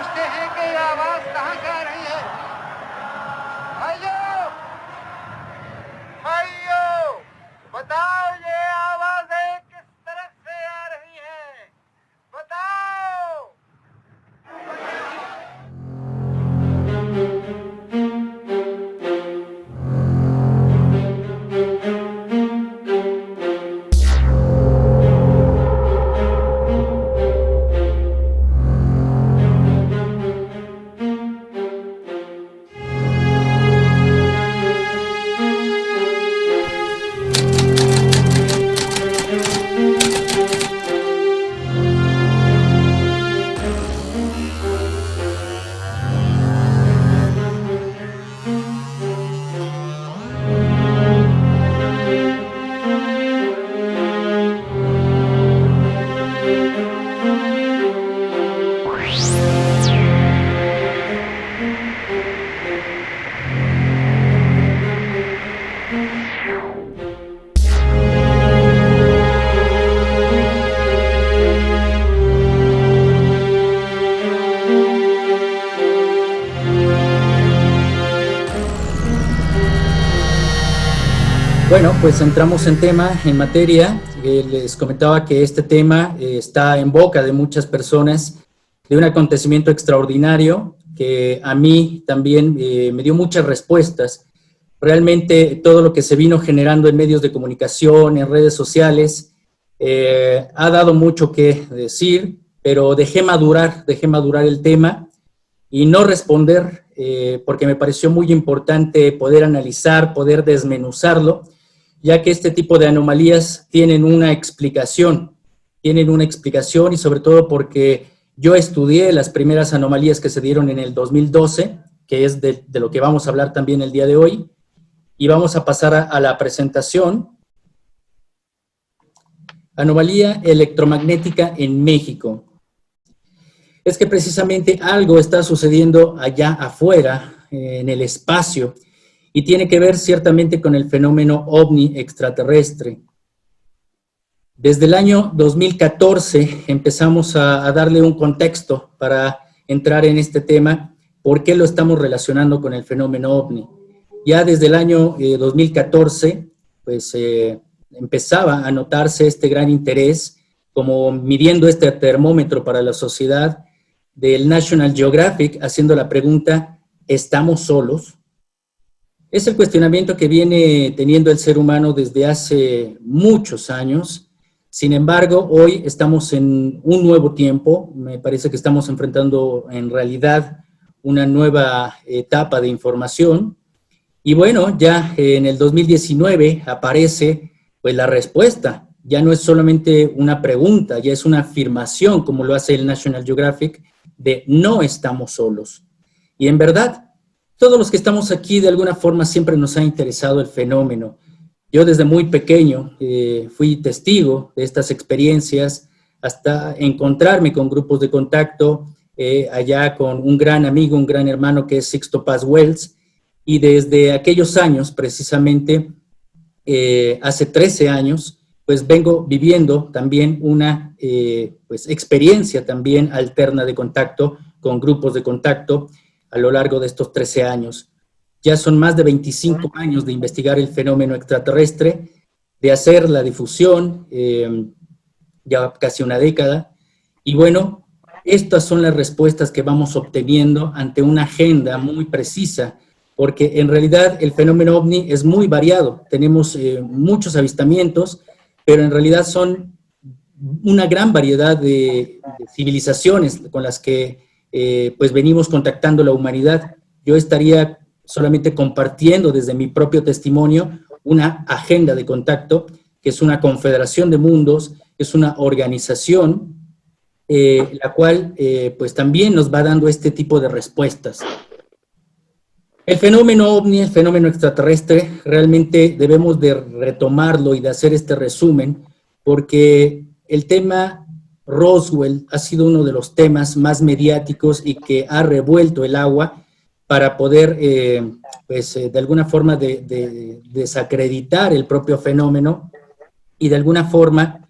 पूछते हैं कि ये आवाज कहाँ से आ रही है। भाइयों, भाइयों, बताओ ये आवाजें किस तरफ से आ रही हैं? बताओ। Bueno, pues entramos en tema, en materia. Les comentaba que este tema está en boca de muchas personas, de un acontecimiento extraordinario que a mí también me dio muchas respuestas. Realmente todo lo que se vino generando en medios de comunicación, en redes sociales, ha dado mucho que decir, pero dejé madurar el tema y no responder porque me pareció muy importante poder analizar, poder desmenuzarlo, ya que este tipo de anomalías tienen una explicación y sobre todo porque yo estudié las primeras anomalías que se dieron en el 2012, que es de lo que vamos a hablar también el día de hoy, y vamos a pasar a la presentación. Anomalía electromagnética en México. Es que precisamente algo está sucediendo allá afuera, en el espacio, y tiene que ver ciertamente con el fenómeno ovni extraterrestre. Desde el año 2014 empezamos a darle un contexto para entrar en este tema, por qué lo estamos relacionando con el fenómeno ovni. Ya desde el año 2014, pues empezaba a notarse este gran interés, como midiendo este termómetro para la sociedad del National Geographic, haciendo la pregunta, ¿estamos solos? Es el cuestionamiento que viene teniendo el ser humano desde hace muchos años. Sin embargo, hoy estamos en un nuevo tiempo. Me parece que estamos enfrentando en realidad una nueva etapa de información. Y bueno, ya en el 2019 aparece pues la respuesta. Ya no es solamente una pregunta, ya es una afirmación, como lo hace el National Geographic, de no estamos solos. Y en verdad, todos los que estamos aquí, de alguna forma, siempre nos ha interesado el fenómeno. Yo desde muy pequeño fui testigo de estas experiencias hasta encontrarme con grupos de contacto, allá con un gran amigo, un gran hermano que es Sixto Paz Wells, y desde aquellos años, precisamente, hace 13 años, pues vengo viviendo también una pues experiencia también alterna de contacto con grupos de contacto, a lo largo de estos 13 años. Ya son más de 25 años de investigar el fenómeno extraterrestre, de hacer la difusión, ya casi una década, y bueno, estas son las respuestas que vamos obteniendo ante una agenda muy precisa, porque en realidad el fenómeno ovni es muy variado, tenemos muchos avistamientos, pero en realidad son una gran variedad de civilizaciones con las que pues venimos contactando la humanidad. Yo estaría solamente compartiendo desde mi propio testimonio una agenda de contacto, que es una confederación de mundos, es una organización, la cual pues también nos va dando este tipo de respuestas. El fenómeno ovni, el fenómeno extraterrestre, realmente debemos de retomarlo y de hacer este resumen, porque el tema Roswell ha sido uno de los temas más mediáticos y que ha revuelto el agua para poder, de alguna forma, desacreditar el propio fenómeno y de alguna forma,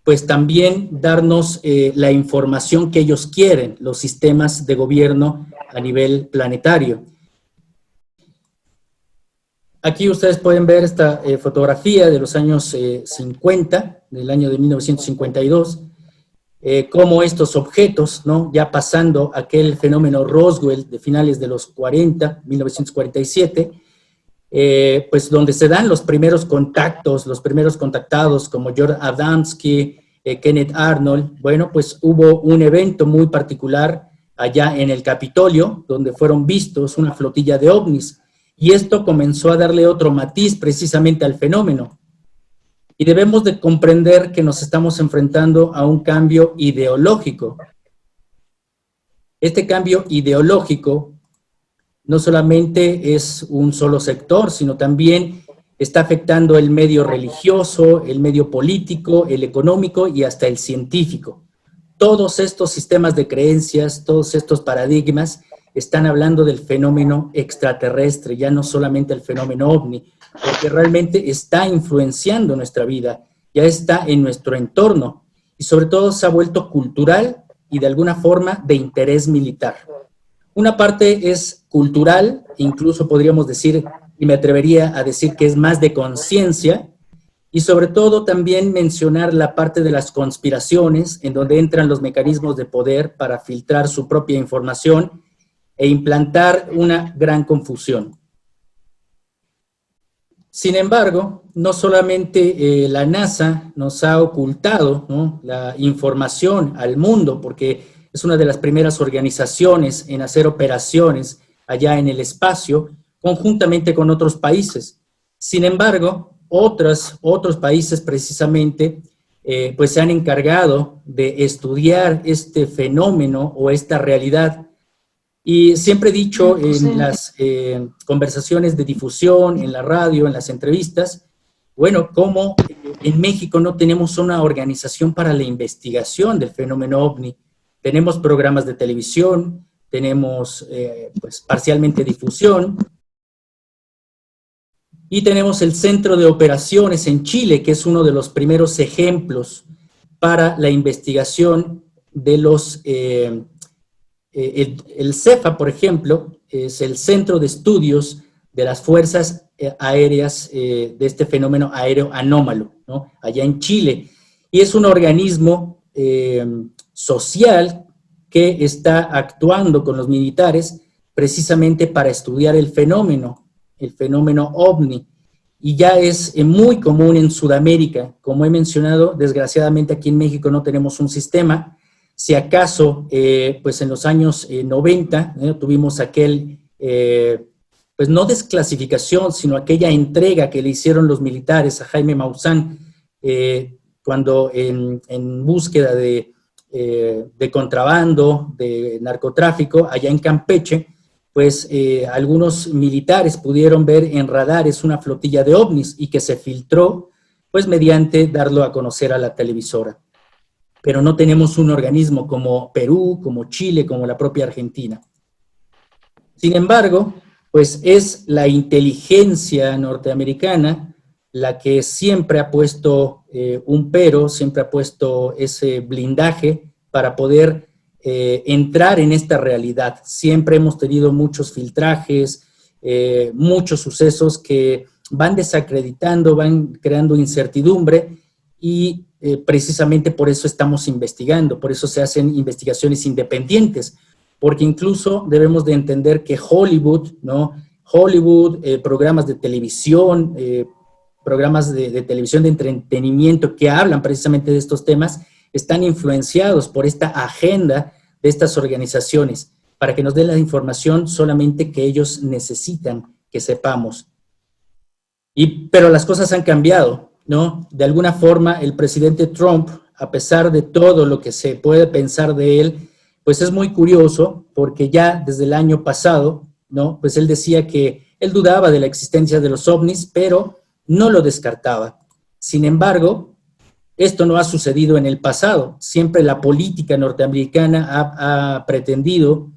pues también darnos la información que ellos quieren, los sistemas de gobierno a nivel planetario. Aquí ustedes pueden ver esta fotografía de los años 50, del año de 1952, cómo estos objetos, ¿no?, ya pasando aquel fenómeno Roswell de finales de los 40, 1947, pues donde se dan los primeros contactos, los primeros contactados como George Adamski, Kenneth Arnold. Bueno, pues hubo un evento muy particular allá en el Capitolio, donde fueron vistos una flotilla de ovnis, y esto comenzó a darle otro matiz precisamente al fenómeno. Y debemos de comprender que nos estamos enfrentando a un cambio ideológico. Este cambio ideológico no solamente es un solo sector, sino también está afectando el medio religioso, el medio político, el económico y hasta el científico. Todos estos sistemas de creencias, todos estos paradigmas están hablando del fenómeno extraterrestre, ya no solamente el fenómeno ovni, porque realmente está influenciando nuestra vida, ya está en nuestro entorno y sobre todo se ha vuelto cultural y de alguna forma de interés militar. Una parte es cultural, incluso podríamos decir, y me atrevería a decir que es más de conciencia, y sobre todo también mencionar la parte de las conspiraciones, en donde entran los mecanismos de poder para filtrar su propia información e implantar una gran confusión. Sin embargo, no solamente la NASA nos ha ocultado, ¿no?, la información al mundo, porque es una de las primeras organizaciones en hacer operaciones allá en el espacio, conjuntamente con otros países. Sin embargo, otros países precisamente pues se han encargado de estudiar este fenómeno o esta realidad. Y siempre he dicho en las conversaciones de difusión, en la radio, en las entrevistas, bueno, cómo en México no tenemos una organización para la investigación del fenómeno OVNI. Tenemos programas de televisión, tenemos pues parcialmente difusión, y tenemos el Centro de Operaciones en Chile, que es uno de los primeros ejemplos para la investigación de los... el CEFA, por ejemplo, es el Centro de Estudios de las Fuerzas Aéreas de este fenómeno aéreo anómalo, ¿no?, allá en Chile. Y es un organismo social que está actuando con los militares precisamente para estudiar el fenómeno OVNI, y ya es muy común en Sudamérica. Como he mencionado, desgraciadamente aquí en México no tenemos un sistema. Si acaso, pues en los años 90 tuvimos aquel, pues no desclasificación, sino aquella entrega que le hicieron los militares a Jaime Maussan, cuando en búsqueda de contrabando, de narcotráfico, allá en Campeche, pues algunos militares pudieron ver en radares una flotilla de ovnis y que se filtró, pues mediante darlo a conocer a la televisora. Pero no tenemos un organismo como Perú, como Chile, como la propia Argentina. Sin embargo, pues es la inteligencia norteamericana la que siempre ha puesto un pero, siempre ha puesto ese blindaje para poder entrar en esta realidad. Siempre hemos tenido muchos filtrajes, muchos sucesos que van desacreditando, van creando incertidumbre, y precisamente por eso estamos investigando, por eso se hacen investigaciones independientes, porque incluso debemos de entender que Hollywood, ¿no?, programas de televisión, programas de televisión de entretenimiento que hablan precisamente de estos temas, están influenciados por esta agenda de estas organizaciones, para que nos den la información solamente que ellos necesitan que sepamos. Pero las cosas han cambiado, ¿no? De alguna forma, el presidente Trump, a pesar de todo lo que se puede pensar de él, pues es muy curioso, porque ya desde el año pasado, ¿no?, pues él decía que él dudaba de la existencia de los ovnis, pero no lo descartaba. Sin embargo, esto no ha sucedido en el pasado. Siempre la política norteamericana ha pretendido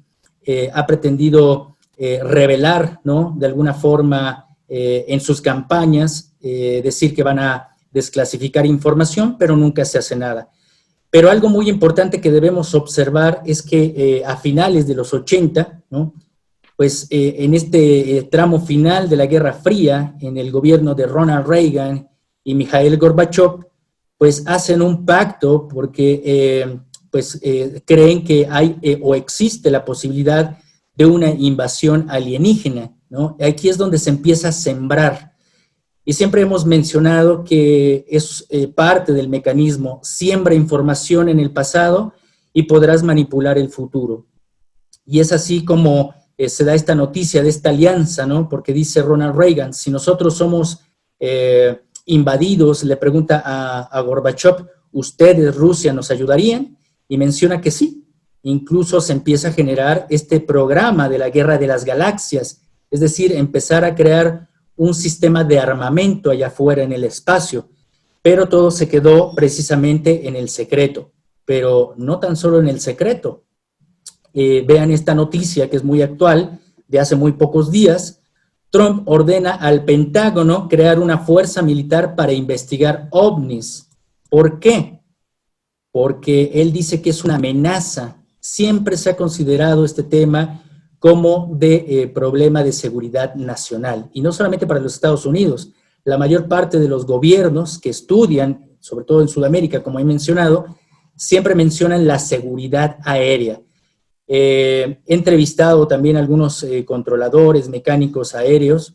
revelar, ¿no?, de alguna forma en sus campañas, decir que van a desclasificar información, pero nunca se hace nada. Pero algo muy importante que debemos observar es que a finales de los 80, ¿no? Pues en este tramo final de la Guerra Fría, en el gobierno de Ronald Reagan y Mikhail Gorbachev, pues hacen un pacto porque creen que hay o existe la posibilidad de una invasión alienígena, ¿no? Aquí es donde se empieza a sembrar. Y siempre hemos mencionado que es parte del mecanismo, siembra información en el pasado y podrás manipular el futuro. Y es así como se da esta noticia de esta alianza, ¿no? Porque dice Ronald Reagan, si nosotros somos invadidos, le pregunta a Gorbachev, ¿ustedes, Rusia, nos ayudarían? Y menciona que sí. Incluso se empieza a generar este programa de la Guerra de las Galaxias, es decir, empezar a crear un sistema de armamento allá afuera en el espacio, pero todo se quedó precisamente en el secreto, pero no tan solo en el secreto. Vean esta noticia que es muy actual, de hace muy pocos días. Trump ordena al Pentágono crear una fuerza militar para investigar ovnis. ¿Por qué? Porque él dice que es una amenaza. Siempre se ha considerado este tema como de problema de seguridad nacional, y no solamente para los Estados Unidos. La mayor parte de los gobiernos que estudian, sobre todo en Sudamérica, como he mencionado, siempre mencionan la seguridad aérea. He entrevistado también a algunos controladores mecánicos aéreos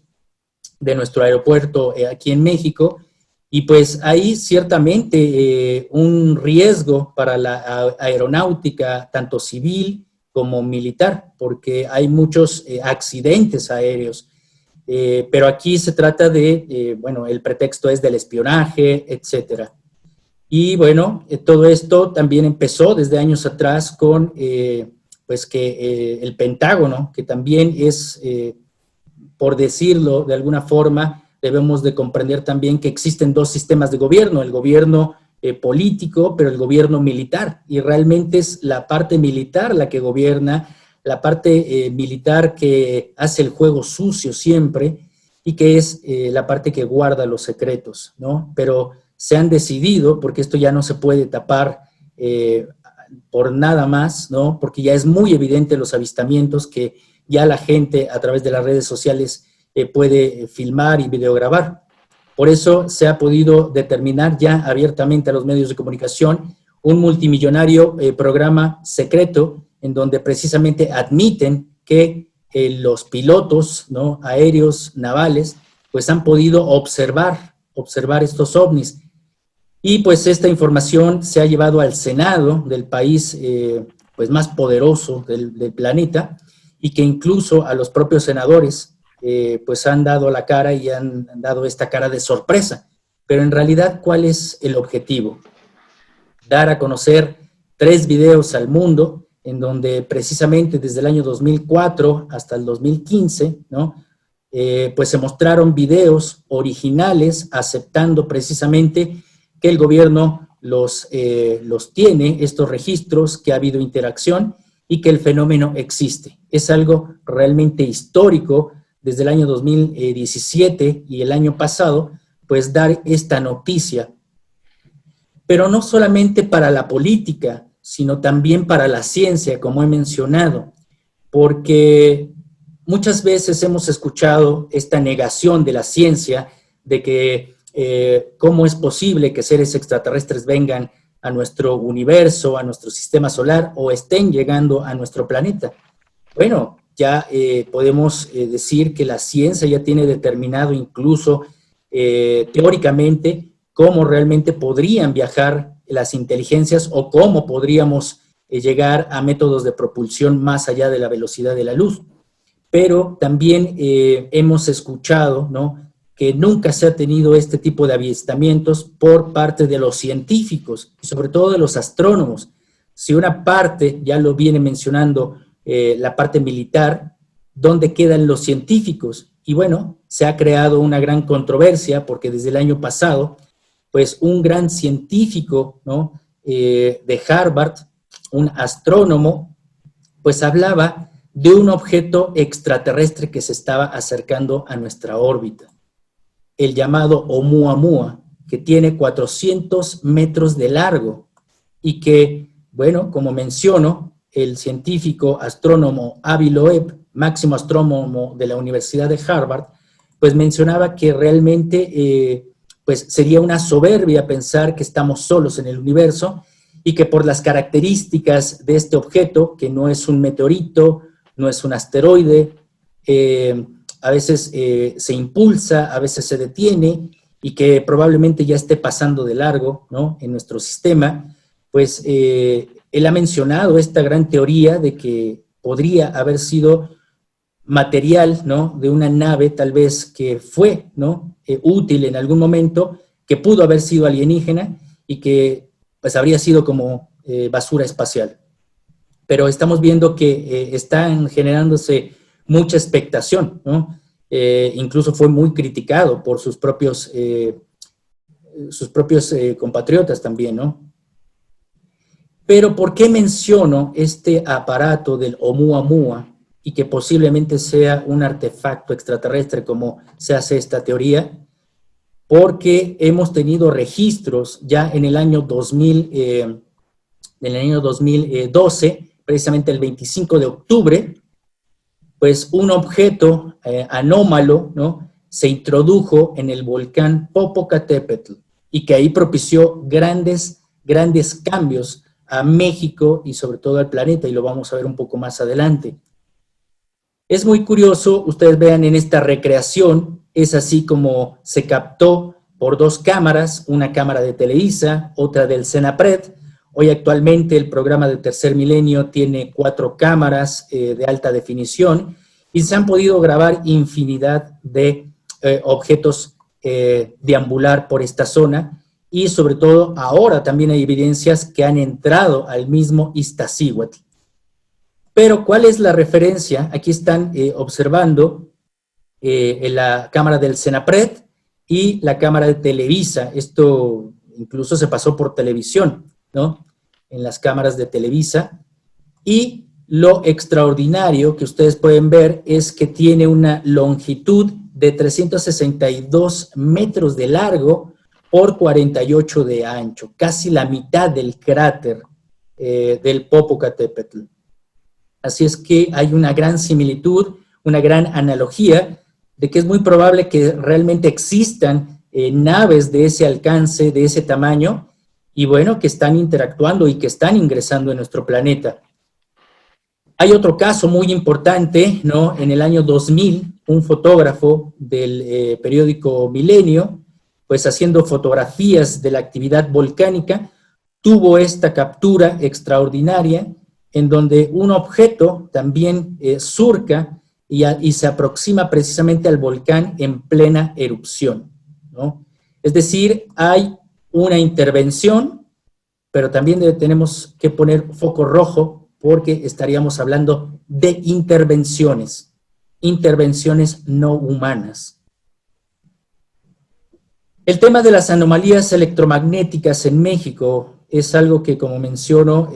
de nuestro aeropuerto aquí en México, y pues hay ciertamente un riesgo para la aeronáutica, tanto civil como militar, porque hay muchos accidentes aéreos. Pero aquí se trata de, bueno, el pretexto es del espionaje, etcétera. Y bueno, todo esto también empezó desde años atrás con, pues que el Pentágono, que también es, por decirlo de alguna forma, debemos de comprender también que existen dos sistemas de gobierno, el gobierno político, pero el gobierno militar, y realmente es la parte militar la que gobierna, la parte militar que hace el juego sucio siempre, y que es la parte que guarda los secretos, ¿no? Pero se han decidido, porque esto ya no se puede tapar por nada más, ¿no? Porque ya es muy evidente los avistamientos que ya la gente a través de las redes sociales puede filmar y videograbar. Por eso se ha podido determinar ya abiertamente a los medios de comunicación un multimillonario programa secreto en donde precisamente admiten que los pilotos, ¿no?, aéreos, navales, pues han podido observar estos ovnis. Y pues esta información se ha llevado al Senado del país pues más poderoso del planeta, y que incluso a los propios senadores pues han dado la cara y han dado esta cara de sorpresa. Pero en realidad, ¿cuál es el objetivo? Dar a conocer 3 videos al mundo, en donde precisamente desde el año 2004 hasta el 2015, ¿no?, pues se mostraron videos originales aceptando precisamente que el gobierno los tiene, estos registros, que ha habido interacción y que el fenómeno existe. Es algo realmente histórico desde el año 2017 y el año pasado, pues dar esta noticia. Pero no solamente para la política, sino también para la ciencia, como he mencionado, porque muchas veces hemos escuchado esta negación de la ciencia de que cómo es posible que seres extraterrestres vengan a nuestro universo, a nuestro sistema solar, o estén llegando a nuestro planeta. Bueno, ya podemos decir que la ciencia ya tiene determinado incluso teóricamente cómo realmente podrían viajar las inteligencias o cómo podríamos llegar a métodos de propulsión más allá de la velocidad de la luz. Pero también hemos escuchado, ¿no?, que nunca se ha tenido este tipo de avistamientos por parte de los científicos y sobre todo de los astrónomos. Si una parte, ya lo viene mencionando la parte militar, ¿dónde quedan los científicos? Y bueno, se ha creado una gran controversia porque desde el año pasado, pues un gran científico, ¿no?, de Harvard, un astrónomo, pues hablaba de un objeto extraterrestre que se estaba acercando a nuestra órbita, el llamado Oumuamua, que tiene 400 metros de largo y que, bueno, como menciono, el científico astrónomo Avi Loeb, máximo astrónomo de la Universidad de Harvard, pues mencionaba que realmente pues sería una soberbia pensar que estamos solos en el universo y que por las características de este objeto, que no es un meteorito, no es un asteroide, a veces se impulsa, a veces se detiene, y que probablemente ya esté pasando de largo, ¿no?, en nuestro sistema, pues él ha mencionado esta gran teoría de que podría haber sido material, ¿no?, de una nave tal vez que fue, ¿no?, útil en algún momento, que pudo haber sido alienígena y que pues habría sido como basura espacial. Pero estamos viendo que están generándose mucha expectación, ¿no? Incluso fue muy criticado por sus propios compatriotas también, ¿no? Pero ¿por qué menciono este aparato del Oumuamua y que posiblemente sea un artefacto extraterrestre como se hace esta teoría? Porque hemos tenido registros ya en el año 2012, precisamente el 25 de octubre, pues un objeto anómalo, ¿no?, se introdujo en el volcán Popocatépetl y que ahí propició grandes cambios a México y sobre todo al planeta, y lo vamos a ver un poco más adelante. Es muy curioso, ustedes vean en esta recreación, es así como se captó por dos cámaras, una cámara de Televisa, otra del CENAPRED. Hoy actualmente el programa de Tercer Milenio tiene 4 cámaras de alta definición y se han podido grabar infinidad de objetos deambular por esta zona, y sobre todo ahora también hay evidencias que han entrado al mismo Iztaccíhuatl. Pero ¿cuál es la referencia? Aquí están observando en la cámara del CENAPRED y la cámara de Televisa. Esto incluso se pasó por televisión, ¿no?, en las cámaras de Televisa. Y lo extraordinario que ustedes pueden ver es que tiene una longitud de 362 metros de largo por 48 de ancho, casi la mitad del cráter del Popocatépetl. Así es que hay una gran similitud, una gran analogía de que es muy probable que realmente existan naves de ese alcance, de ese tamaño, y bueno, que están interactuando y que están ingresando en nuestro planeta. Hay otro caso muy importante, ¿no? En el año 2000, un fotógrafo del periódico Milenio, pues haciendo fotografías de la actividad volcánica, tuvo esta captura extraordinaria en donde un objeto también surca y se aproxima precisamente al volcán en plena erupción, ¿no? Es decir, hay una intervención, pero también tenemos que poner foco rojo porque estaríamos hablando de intervenciones no humanas. El tema de las anomalías electromagnéticas en México es algo que, como menciono,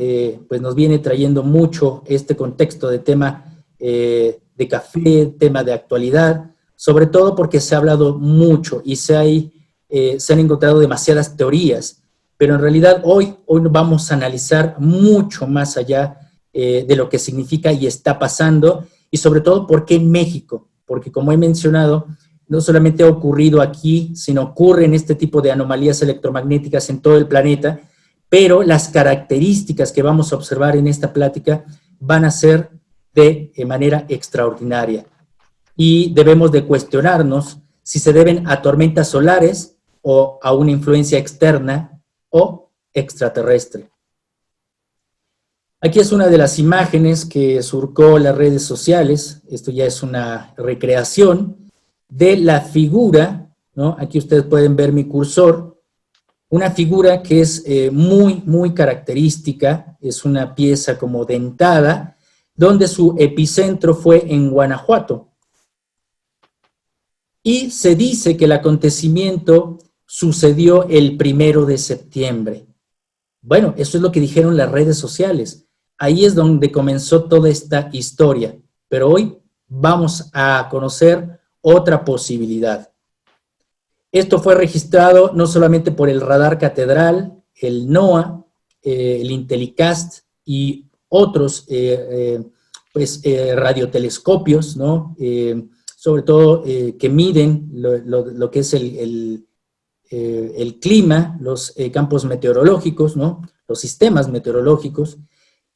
pues nos viene trayendo mucho este contexto de tema de café, tema de actualidad, sobre todo porque se ha hablado mucho y se han encontrado demasiadas teorías, pero en realidad hoy vamos a analizar mucho más allá de lo que significa y está pasando, y sobre todo por qué en México, porque como he mencionado, no solamente ha ocurrido aquí, sino ocurre en este tipo de anomalías electromagnéticas en todo el planeta, pero las características que vamos a observar en esta plática van a ser de manera extraordinaria. Y debemos de cuestionarnos si se deben a tormentas solares o a una influencia externa o extraterrestre. Aquí es una de las imágenes que surcó las redes sociales. Esto ya es una recreación de la figura, ¿no? Aquí ustedes pueden ver mi cursor, una figura que es muy característica, es una pieza como dentada, donde su epicentro fue en Guanajuato. Y se dice que el acontecimiento sucedió el 1 de septiembre. Bueno, eso es lo que dijeron las redes sociales. Ahí es donde comenzó toda esta historia. Pero hoy vamos a conocer otra posibilidad. Esto fue registrado no solamente por el radar Catedral, el NOAA, el Intellicast y otros radiotelescopios, ¿no? Sobre todo que miden lo que es el clima, los campos meteorológicos, ¿no? Los sistemas meteorológicos,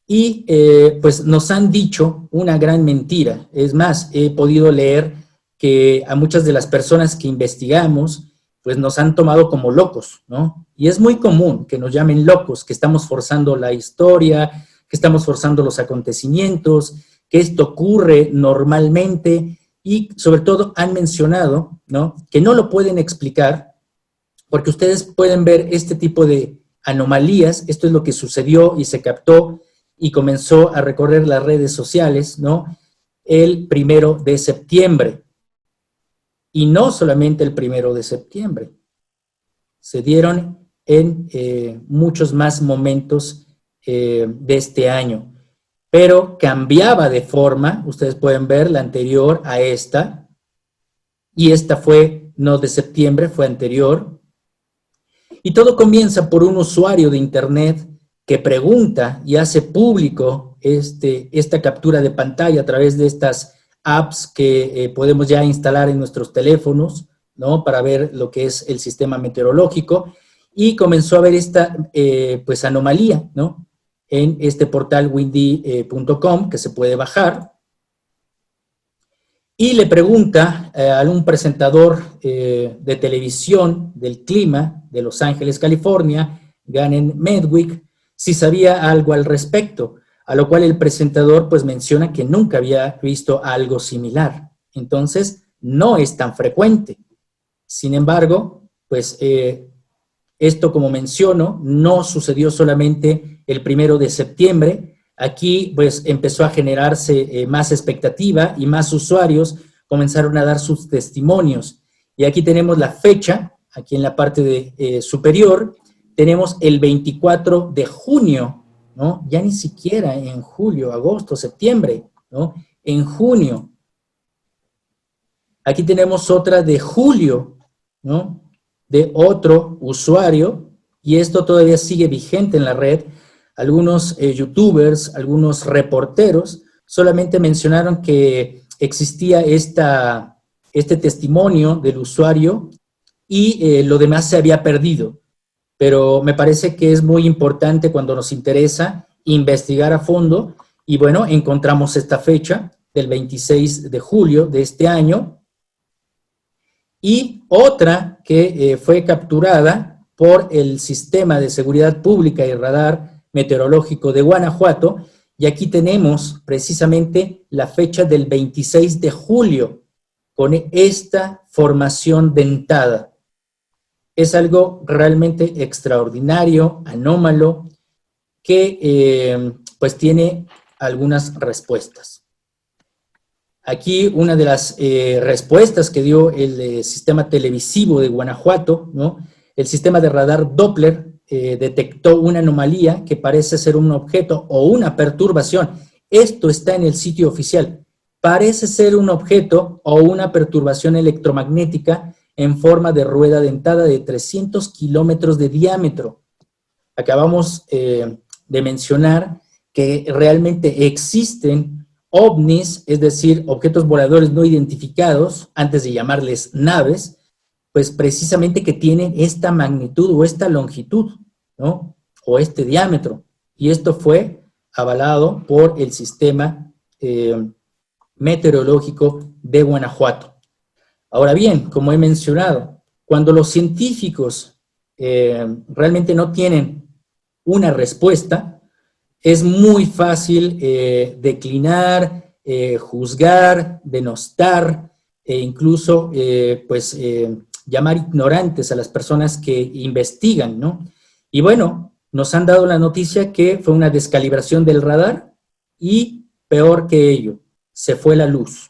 y pues nos han dicho una gran mentira. Es más, he podido leer que a muchas de las personas que investigamos, pues nos han tomado como locos, ¿no? Y es muy común que nos llamen locos, que estamos forzando la historia, que estamos forzando los acontecimientos, que esto ocurre normalmente, y sobre todo han mencionado, ¿no?, que no lo pueden explicar, porque ustedes pueden ver este tipo de anomalías. Esto es lo que sucedió y se captó y comenzó a recorrer las redes sociales, ¿no?, el 1 de septiembre. Y no solamente el 1 de septiembre, se dieron en muchos más momentos de este año, pero cambiaba de forma. Ustedes pueden ver la anterior a esta, y esta fue no de septiembre, fue anterior. Y todo comienza por un usuario de internet que pregunta y hace público esta captura de pantalla a través de estas apps que podemos ya instalar en nuestros teléfonos, ¿no?, para ver lo que es el sistema meteorológico, y comenzó a ver esta pues anomalía, ¿no?, en este portal windy.com que se puede bajar, y le pregunta a un presentador de televisión del clima de Los Ángeles, California, Gannon Medwick, si sabía algo al respecto, a lo cual el presentador pues menciona que nunca había visto algo similar. Entonces, no es tan frecuente. Sin embargo, pues esto, como menciono, no sucedió solamente el 1 de septiembre. Aquí pues empezó a generarse más expectativa y más usuarios comenzaron a dar sus testimonios. Y aquí tenemos la fecha, aquí en la parte superior, tenemos el 24 de junio, ¿no? Ya ni siquiera en julio, agosto, septiembre, ¿no? En junio. Aquí tenemos otra de julio, ¿no?, de otro usuario, y esto todavía sigue vigente en la red. Algunos youtubers, algunos reporteros, solamente mencionaron que existía este testimonio del usuario y lo demás se había perdido. Pero me parece que es muy importante, cuando nos interesa, investigar a fondo, y bueno, encontramos esta fecha del 26 de julio de este año, y otra que fue capturada por el Sistema de Seguridad Pública y Radar Meteorológico de Guanajuato, y aquí tenemos precisamente la fecha del 26 de julio, con esta formación dentada. Es algo realmente extraordinario, anómalo, que pues tiene algunas respuestas. Aquí una de las respuestas que dio el sistema televisivo de Guanajuato, ¿no?, el sistema de radar Doppler detectó una anomalía que parece ser un objeto o una perturbación. Esto está en el sitio oficial. Parece ser un objeto o una perturbación electromagnética en forma de rueda dentada de 300 kilómetros de diámetro. Acabamos de mencionar que realmente existen ovnis, es decir, objetos voladores no identificados, antes de llamarles naves, pues precisamente que tienen esta magnitud o esta longitud, ¿no?, o este diámetro. Y esto fue avalado por el sistema meteorológico de Guanajuato. Ahora bien, como he mencionado, cuando los científicos realmente no tienen una respuesta, es muy fácil declinar, juzgar, denostar e incluso llamar ignorantes a las personas que investigan, ¿no? Y bueno, nos han dado la noticia que fue una descalibración del radar y, peor que ello, se fue la luz.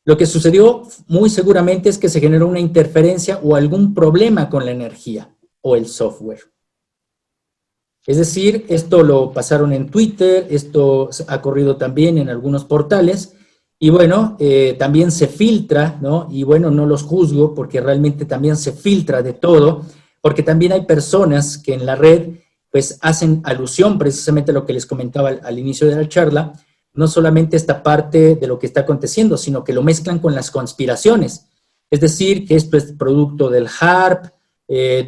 Lo que sucedió muy seguramente es que se generó una interferencia o algún problema con la energía o el software. Es decir, esto lo pasaron en Twitter, esto ha corrido también en algunos portales, Y bueno, también se filtra, ¿no? Y bueno, no los juzgo porque realmente también se filtra de todo, porque también hay personas que en la red pues hacen alusión precisamente a lo que les comentaba al inicio de la charla, no solamente esta parte de lo que está aconteciendo, sino que lo mezclan con las conspiraciones. Es decir, que esto es producto del HARP,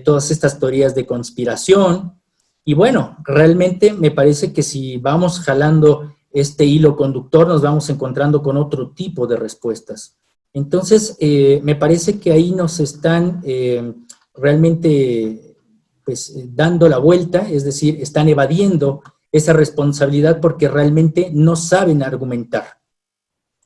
todas estas teorías de conspiración. Y bueno, realmente me parece que si vamos jalando este hilo conductor, nos vamos encontrando con otro tipo de respuestas. Entonces, me parece que ahí nos están realmente pues, dando la vuelta, es decir, están evadiendo esa responsabilidad porque realmente no saben argumentar.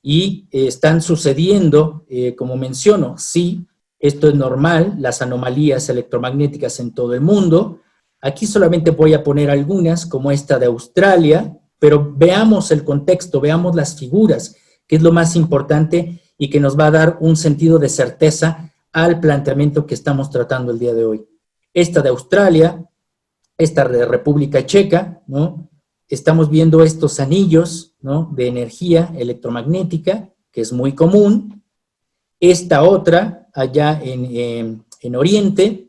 Y están sucediendo, como menciono, sí, esto es normal, las anomalías electromagnéticas en todo el mundo. Aquí solamente voy a poner algunas, como esta de Australia, pero veamos el contexto, veamos las figuras, que es lo más importante y que nos va a dar un sentido de certeza al planteamiento que estamos tratando el día de hoy. Esta de Australia, esta de República Checa, ¿no? Estamos viendo estos anillos, ¿no? De energía electromagnética, que es muy común. Esta otra, allá en Oriente,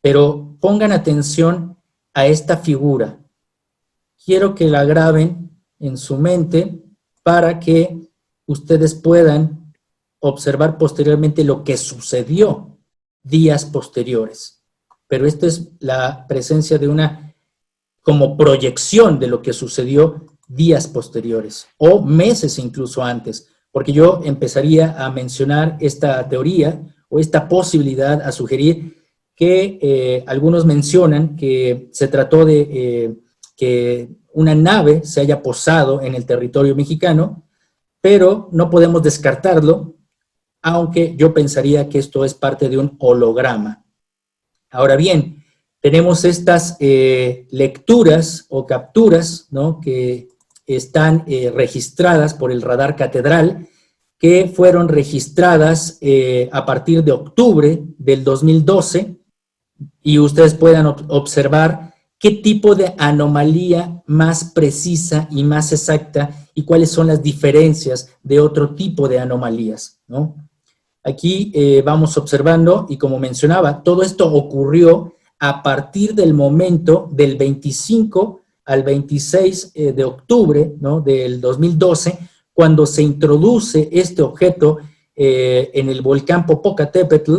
pero pongan atención a esta figura. Quiero que la graben en su mente para que ustedes puedan observar posteriormente lo que sucedió días posteriores. Pero esta es la presencia de una como proyección de lo que sucedió días posteriores o meses incluso antes, porque yo empezaría a mencionar esta teoría o esta posibilidad, a sugerir que algunos mencionan que se trató de que una nave se haya posado en el territorio mexicano, pero no podemos descartarlo, aunque yo pensaría que esto es parte de un holograma. Ahora bien, tenemos estas lecturas o capturas, ¿no? Que están registradas por el radar Catedral, que fueron registradas a partir de octubre del 2012, y ustedes puedan observar qué tipo de anomalía más precisa y más exacta y cuáles son las diferencias de otro tipo de anomalías, ¿no? Aquí vamos observando, y como mencionaba, todo esto ocurrió a partir del momento del 25 al 26 de octubre, ¿no? Del 2012, cuando se introduce este objeto en el volcán Popocatépetl,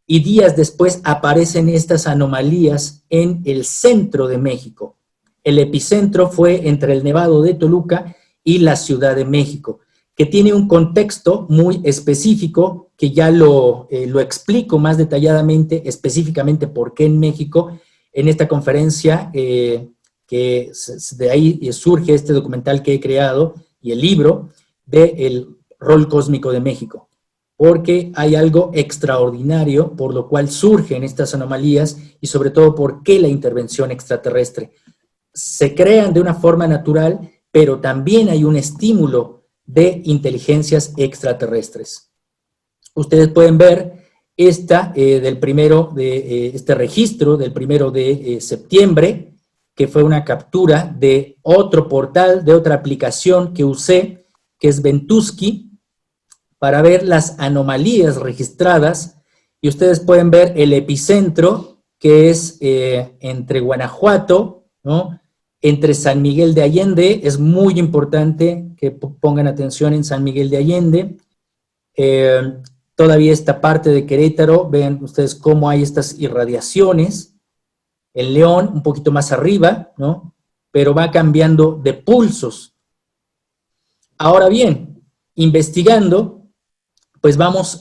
y días después aparecen estas anomalías en el centro de México. El epicentro fue entre el Nevado de Toluca y la Ciudad de México, que tiene un contexto muy específico, que ya lo explico más detalladamente, específicamente por qué en México, en esta conferencia, que de ahí surge este documental que he creado y el libro de El rol cósmico de México, porque hay algo extraordinario por lo cual surgen estas anomalías y sobre todo por qué la intervención extraterrestre. Se crean de una forma natural, pero también hay un estímulo de inteligencias extraterrestres. Ustedes pueden ver esta del primero de este registro del 1 de septiembre, que fue una captura de otro portal, de otra aplicación que usé, que es Ventusky, para ver las anomalías registradas, y ustedes pueden ver el epicentro, que es entre Guanajuato, ¿no? Entre San Miguel de Allende. Es muy importante que pongan atención en San Miguel de Allende. Todavía esta parte de Querétaro, vean ustedes cómo hay estas irradiaciones. En León, un poquito más arriba, ¿no? Pero va cambiando de pulsos. Ahora bien, investigando, pues vamos,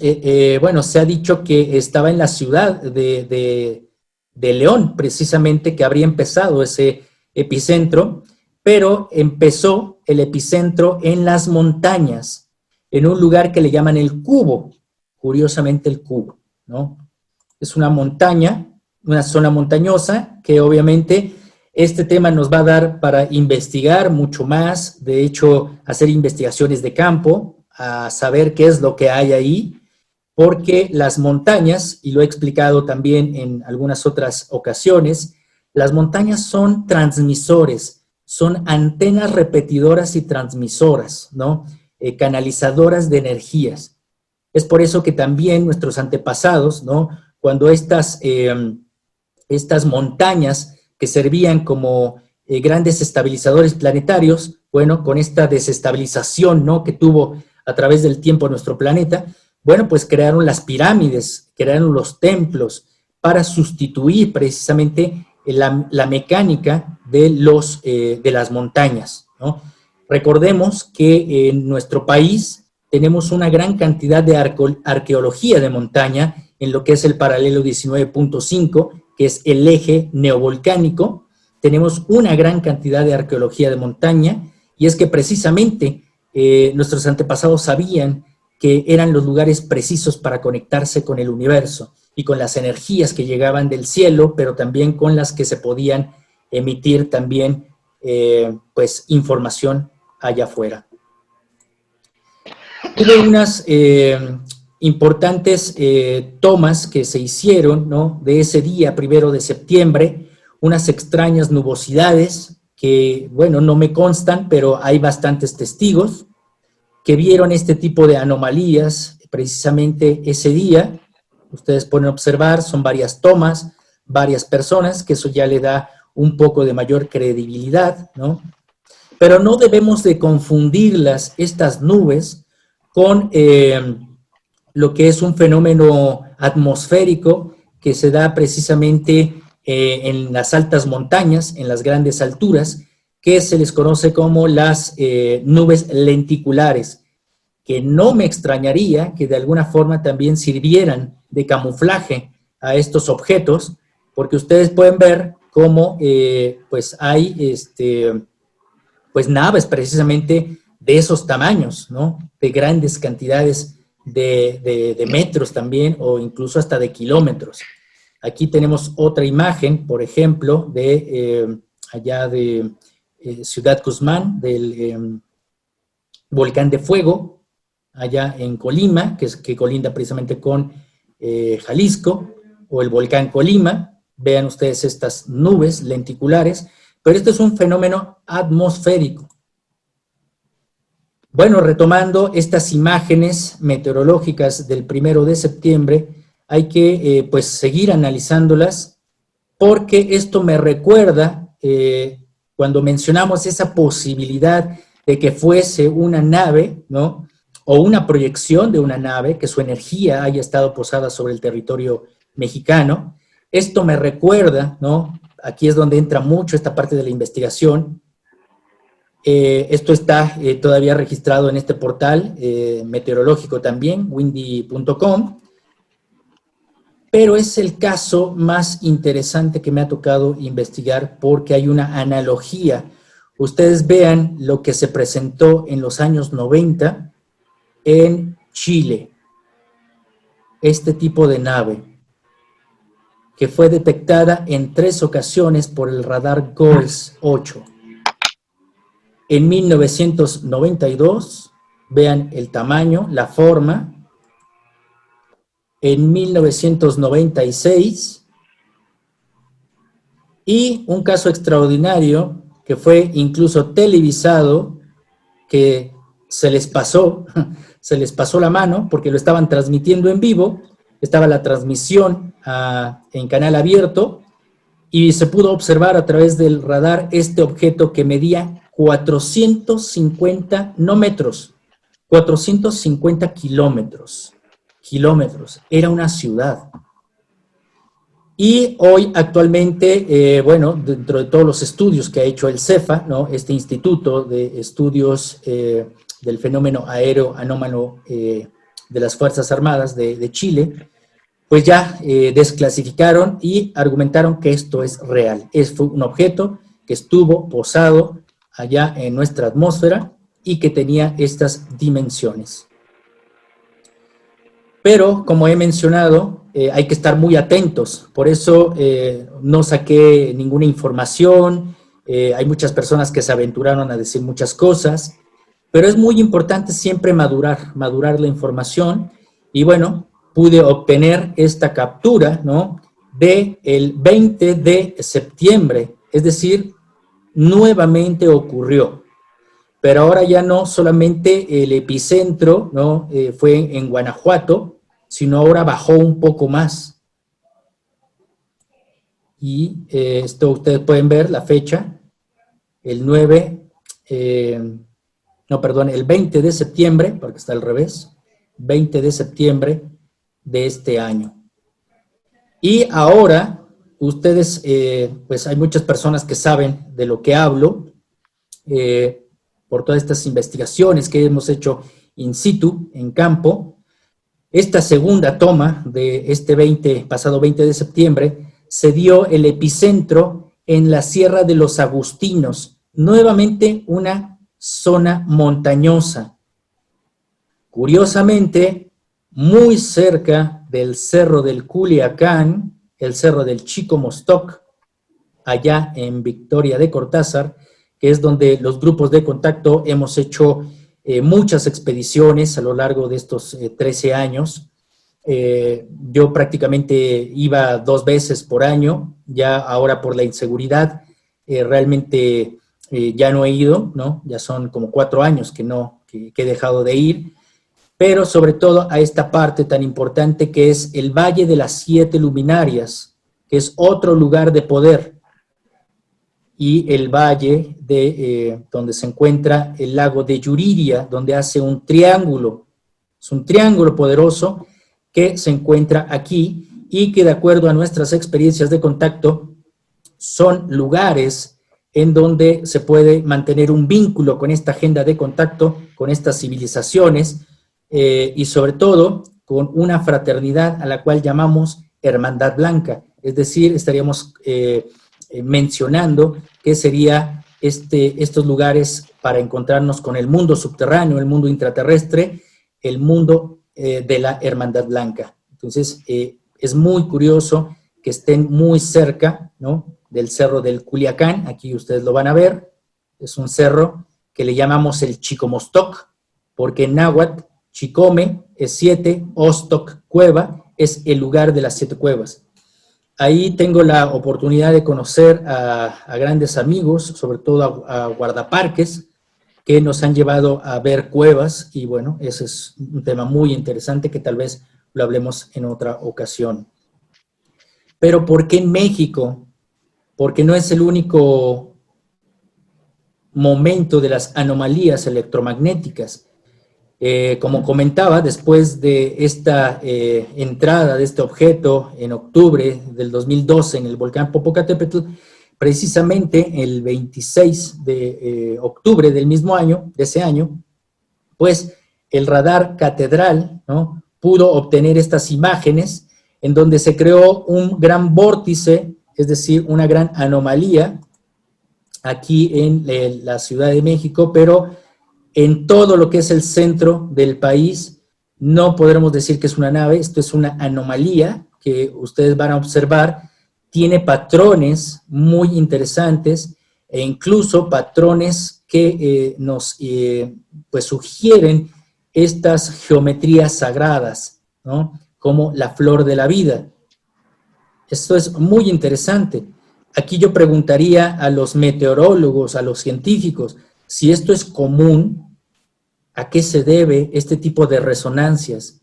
bueno, se ha dicho que estaba en la ciudad de León, precisamente, que habría empezado ese epicentro, pero empezó el epicentro en las montañas, en un lugar que le llaman el Cubo, curiosamente el Cubo, ¿no? Es una montaña, una zona montañosa, que obviamente este tema nos va a dar para investigar mucho más, de hecho, hacer investigaciones de campo, a saber qué es lo que hay ahí, porque las montañas, y lo he explicado también en algunas otras ocasiones, las montañas son transmisores, son antenas repetidoras y transmisoras, ¿no? canalizadoras de energías. Es por eso que también nuestros antepasados, ¿no? Cuando estas montañas que servían como grandes estabilizadores planetarios, bueno, con esta desestabilización, ¿no?, que tuvo a través del tiempo nuestro planeta, bueno, pues crearon las pirámides, crearon los templos para sustituir precisamente la mecánica de las montañas, ¿no? Recordemos que en nuestro país tenemos una gran cantidad de arqueología de montaña en lo que es el paralelo 19.5, que es el eje neovolcánico. Tenemos una gran cantidad de arqueología de montaña, y es que precisamente nuestros antepasados sabían que eran los lugares precisos para conectarse con el universo y con las energías que llegaban del cielo, pero también con las que se podían emitir también pues información allá afuera. Hubo unas importantes tomas que se hicieron, ¿no?, de ese día, 1 de septiembre, unas extrañas nubosidades que, bueno, no me constan, pero hay bastantes testigos que vieron este tipo de anomalías precisamente ese día. Ustedes pueden observar, son varias tomas, varias personas, que eso ya le da un poco de mayor credibilidad, ¿no? Pero no debemos de confundirlas, estas nubes, con lo que es un fenómeno atmosférico que se da precisamente en las altas montañas, en las grandes alturas, que se les conoce como las nubes lenticulares, que no me extrañaría que de alguna forma también sirvieran de camuflaje a estos objetos, porque ustedes pueden ver cómo pues hay pues naves precisamente de esos tamaños, ¿no?, de grandes cantidades de metros también, o incluso hasta de kilómetros. Aquí tenemos otra imagen, por ejemplo, de allá de Ciudad Guzmán, del volcán de fuego, allá en Colima, que colinda precisamente con Jalisco, o el volcán Colima. Vean ustedes estas nubes lenticulares, pero esto es un fenómeno atmosférico. Bueno, retomando estas imágenes meteorológicas del 1 de septiembre, hay que pues seguir analizándolas, porque esto me recuerda cuando mencionamos esa posibilidad de que fuese una nave, ¿no?, o una proyección de una nave, que su energía haya estado posada sobre el territorio mexicano. Esto me recuerda, ¿no?, aquí es donde entra mucho esta parte de la investigación. Esto está todavía registrado en este portal meteorológico también, windy.com, pero es el caso más interesante que me ha tocado investigar, porque hay una analogía. Ustedes vean lo que se presentó en los años 90 en Chile, este tipo de nave, que fue detectada en 3 ocasiones por el radar GOES 8. En 1992, vean el tamaño, la forma. En 1996, y un caso extraordinario que fue incluso televisado, que se les pasó la mano porque lo estaban transmitiendo en vivo. Estaba la transmisión en canal abierto, y se pudo observar a través del radar este objeto que medía 450, no metros, 450 kilómetros. Era una ciudad. Y hoy, actualmente, bueno, dentro de todos los estudios que ha hecho el CEFA, ¿no?, este Instituto de Estudios del Fenómeno Aéreo Anómalo de las Fuerzas Armadas de Chile, pues ya desclasificaron y argumentaron que esto es real. Fue un objeto que estuvo posado allá en nuestra atmósfera y que tenía estas dimensiones. Pero, como he mencionado, hay que estar muy atentos. Por eso no saqué ninguna información. Hay muchas personas que se aventuraron a decir muchas cosas, pero es muy importante siempre madurar la información. Y bueno, pude obtener esta captura, ¿no?, del 20 de septiembre, es decir, nuevamente ocurrió. pero ahora ya no solamente el epicentro, ¿no? Fue en Guanajuato, sino ahora bajó un poco más. Y esto ustedes pueden ver la fecha, el 9, no, perdón, el 20 de septiembre, porque está al revés, 20 de septiembre de este año. Y ahora, ustedes, pues hay muchas personas que saben de lo que hablo, por todas estas investigaciones que hemos hecho in situ, en campo. Esta segunda toma de este pasado 20 de septiembre, se dio el epicentro en la Sierra de los Agustinos, nuevamente una zona montañosa. Curiosamente, muy cerca del Cerro del Culiacán, el Cerro del Chico Mostoc, allá en Victoria de Cortázar, que es donde los grupos de contacto hemos hecho muchas expediciones a lo largo de estos 13 años. Yo prácticamente iba 2 veces por año, ya ahora por la inseguridad realmente ya no he ido, ¿no? Ya son como 4 años que he dejado de ir, pero sobre todo a esta parte tan importante que es el Valle de las 7 Luminarias, que es otro lugar de poder, y el valle donde se encuentra el lago de Yuriria, donde hace un triángulo, es un triángulo poderoso que se encuentra aquí y que de acuerdo a nuestras experiencias de contacto son lugares en donde se puede mantener un vínculo con esta agenda de contacto, con estas civilizaciones y sobre todo con una fraternidad a la cual llamamos Hermandad Blanca, es decir, estaríamos mencionando que sería estos lugares para encontrarnos con el mundo subterráneo, el mundo intraterrestre, el mundo de la Hermandad Blanca. Entonces, es muy curioso que estén muy cerca, ¿no?, del Cerro del Culiacán. Aquí ustedes lo van a ver. Es un cerro que le llamamos el Chicomostoc, porque en náhuatl, Chicome es 7, Ostoc, cueva, es el lugar de las 7 cuevas. Ahí tengo la oportunidad de conocer a grandes amigos, sobre todo a guardaparques, que nos han llevado a ver cuevas, y bueno, ese es un tema muy interesante que tal vez lo hablemos en otra ocasión. Pero ¿por qué en México? Porque no es el único momento de las anomalías electromagnéticas. Como comentaba, después de esta entrada de este objeto en octubre del 2012 en el volcán Popocatépetl, precisamente el 26 de octubre del mismo año, de ese año, pues el radar Catedral, ¿no?, pudo obtener estas imágenes en donde se creó un gran vórtice, es decir, una gran anomalía aquí en la Ciudad de México, pero en todo lo que es el centro del país no podremos decir que es una nave, esto es una anomalía que ustedes van a observar, tiene patrones muy interesantes e incluso patrones que nos pues sugieren estas geometrías sagradas, ¿no?, como la flor de la vida. Esto es muy interesante. Aquí yo preguntaría a los meteorólogos, a los científicos, si esto es común, ¿a qué se debe este tipo de resonancias?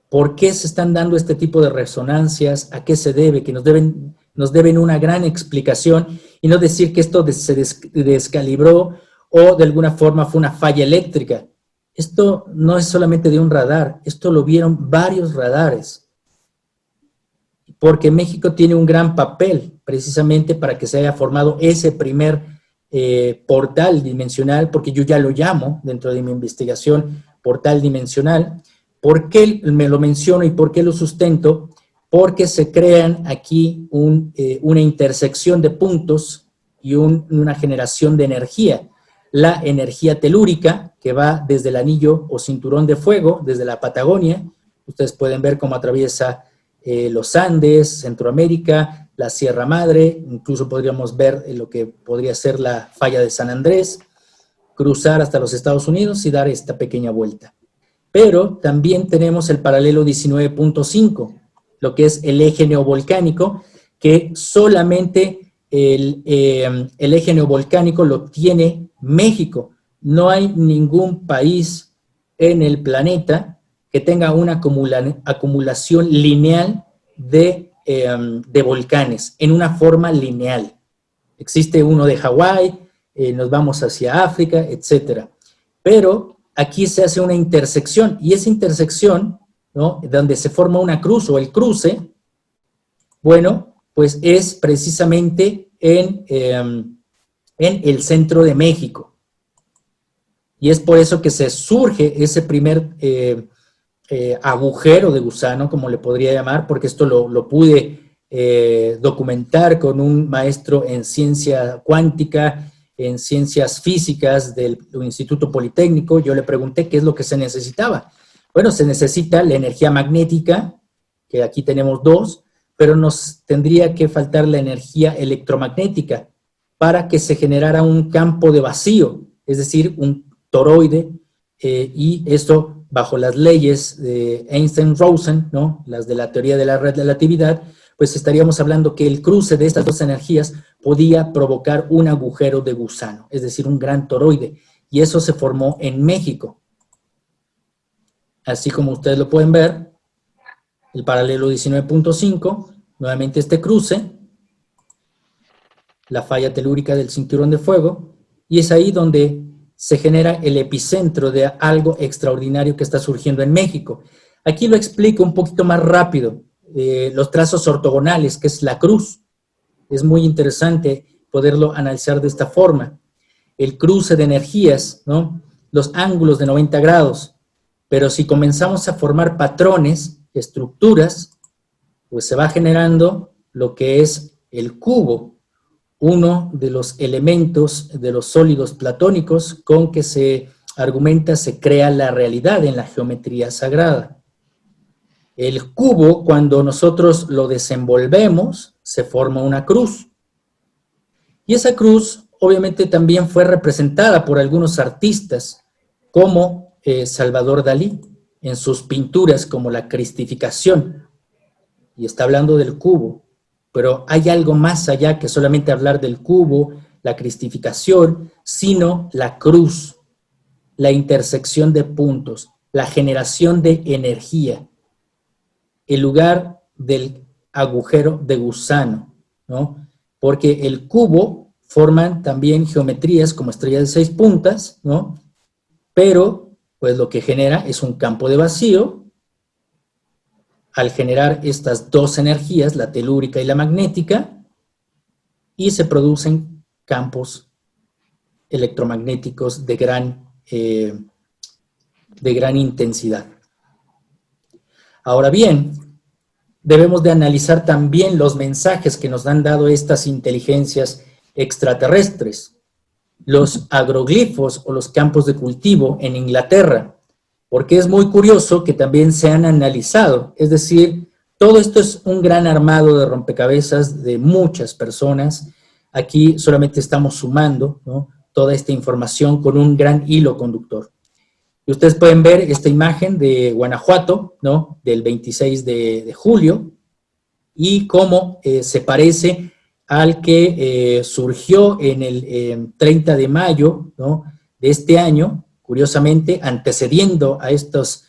¿Por qué se están dando este tipo de resonancias? ¿A qué se debe? Que nos deben una gran explicación y no decir que esto se descalibró o de alguna forma fue una falla eléctrica. Esto no es solamente de un radar, esto lo vieron varios radares. Porque México tiene un gran papel precisamente para que se haya formado ese primer portal dimensional, porque yo ya lo llamo dentro de mi investigación portal dimensional. ¿Por qué me lo menciono y por qué lo sustento? Porque se crean aquí una intersección de puntos y una generación de energía. La energía telúrica, que va desde el anillo o cinturón de fuego, desde la Patagonia. Ustedes pueden ver cómo atraviesa los Andes, Centroamérica, la Sierra Madre, incluso podríamos ver lo que podría ser la falla de San Andrés, cruzar hasta los Estados Unidos y dar esta pequeña vuelta. Pero también tenemos el paralelo 19.5, lo que es el eje neovolcánico, que solamente el eje neovolcánico lo tiene México. No hay ningún país en el planeta que tenga una acumulación lineal de volcanes, en una forma lineal. Existe uno de Hawái, nos vamos hacia África, etcétera. Pero aquí se hace una intersección, y esa intersección, ¿no?, donde se forma una cruz o el cruce, bueno, pues es precisamente en el centro de México. Y es por eso que se surge ese primer agujero de gusano, como le podría llamar, porque esto lo pude documentar con un maestro en ciencia cuántica, en ciencias físicas del Instituto Politécnico. Yo le pregunté qué es lo que se necesitaba. Bueno, se necesita la energía magnética, que aquí tenemos dos, pero nos tendría que faltar la energía electromagnética para que se generara un campo de vacío, es decir, un toroide, y esto bajo las leyes de Einstein-Rosen, ¿no?, las de la teoría de la relatividad, pues estaríamos hablando que el cruce de estas dos energías podía provocar un agujero de gusano, es decir, un gran toroide, y eso se formó en México. Así como ustedes lo pueden ver, el paralelo 19.5, nuevamente este cruce, la falla telúrica del cinturón de fuego, y es ahí donde se genera el epicentro de algo extraordinario que está surgiendo en México. Aquí lo explico un poquito más rápido, los trazos ortogonales, que es la cruz. Es muy interesante poderlo analizar de esta forma. El cruce de energías, ¿no?, los ángulos de 90 grados, pero si comenzamos a formar patrones, estructuras, pues se va generando lo que es el cubo, uno de los elementos de los sólidos platónicos con que se argumenta se crea la realidad en la geometría sagrada. El cubo, cuando nosotros lo desenvolvemos, se forma una cruz. Y esa cruz, obviamente, también fue representada por algunos artistas, como Salvador Dalí, en sus pinturas como la Cristificación. Y está hablando del cubo. Pero hay algo más allá que solamente hablar del cubo, la cristificación, sino la cruz, la intersección de puntos, la generación de energía, el lugar del agujero de gusano, ¿no? Porque el cubo forman también geometrías como estrellas de 6 puntas, ¿no? Pero, pues lo que genera es un campo de vacío. Al generar estas dos energías, la telúrica y la magnética, y se producen campos electromagnéticos de gran intensidad. Ahora bien, debemos de analizar también los mensajes que nos han dado estas inteligencias extraterrestres, los agroglifos o los campos de cultivo en Inglaterra, porque es muy curioso que también se han analizado, es decir, todo esto es un gran armado de rompecabezas de muchas personas. Aquí solamente estamos sumando, ¿no?, toda esta información con un gran hilo conductor. Y ustedes pueden ver esta imagen de Guanajuato, ¿no?, del 26 de julio, y cómo se parece al que surgió en el 30 de mayo, ¿no?, de este año, curiosamente, antecediendo a estos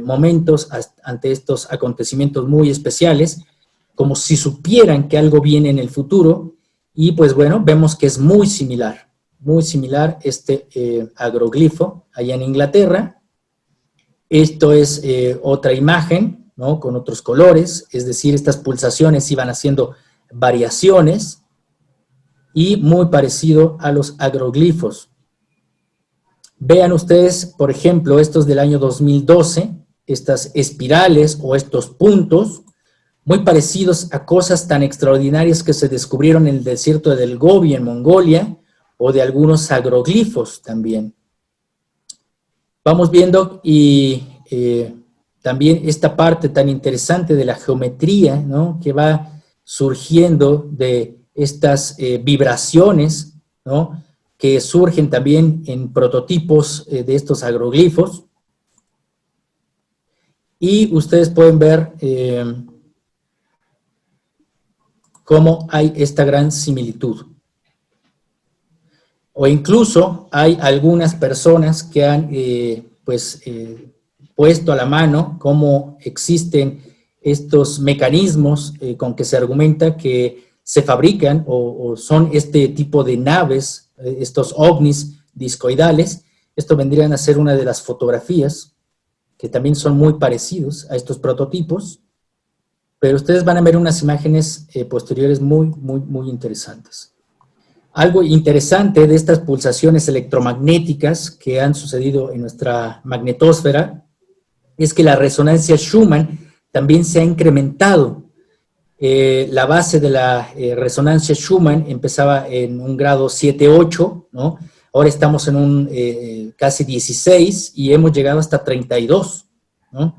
momentos, ante estos acontecimientos muy especiales, como si supieran que algo viene en el futuro, y pues bueno, vemos que es muy similar este agroglifo allá en Inglaterra. Esto es otra imagen, ¿no?, con otros colores, es decir, estas pulsaciones iban haciendo variaciones, y muy parecido a los agroglifos. Vean ustedes, por ejemplo, estos del año 2012, estas espirales o estos puntos, muy parecidos a cosas tan extraordinarias que se descubrieron en el desierto del Gobi, en Mongolia, o de algunos agroglifos también. Vamos viendo y también esta parte tan interesante de la geometría, ¿no?, que va surgiendo de estas vibraciones, ¿no?, que surgen también en prototipos de estos agroglifos. Y ustedes pueden ver cómo hay esta gran similitud. O incluso hay algunas personas que han puesto a la mano cómo existen estos mecanismos con que se argumenta que se fabrican o son este tipo de naves, estos ovnis discoidales. Esto vendrían a ser una de las fotografías que también son muy parecidos a estos prototipos, pero ustedes van a ver unas imágenes posteriores muy interesantes. Algo interesante de estas pulsaciones electromagnéticas que han sucedido en nuestra magnetosfera es que la resonancia Schumann también se ha incrementado. La base de la resonancia Schumann empezaba en un grado 7-8, ¿no? Ahora estamos en un casi 16 y hemos llegado hasta 32, ¿no?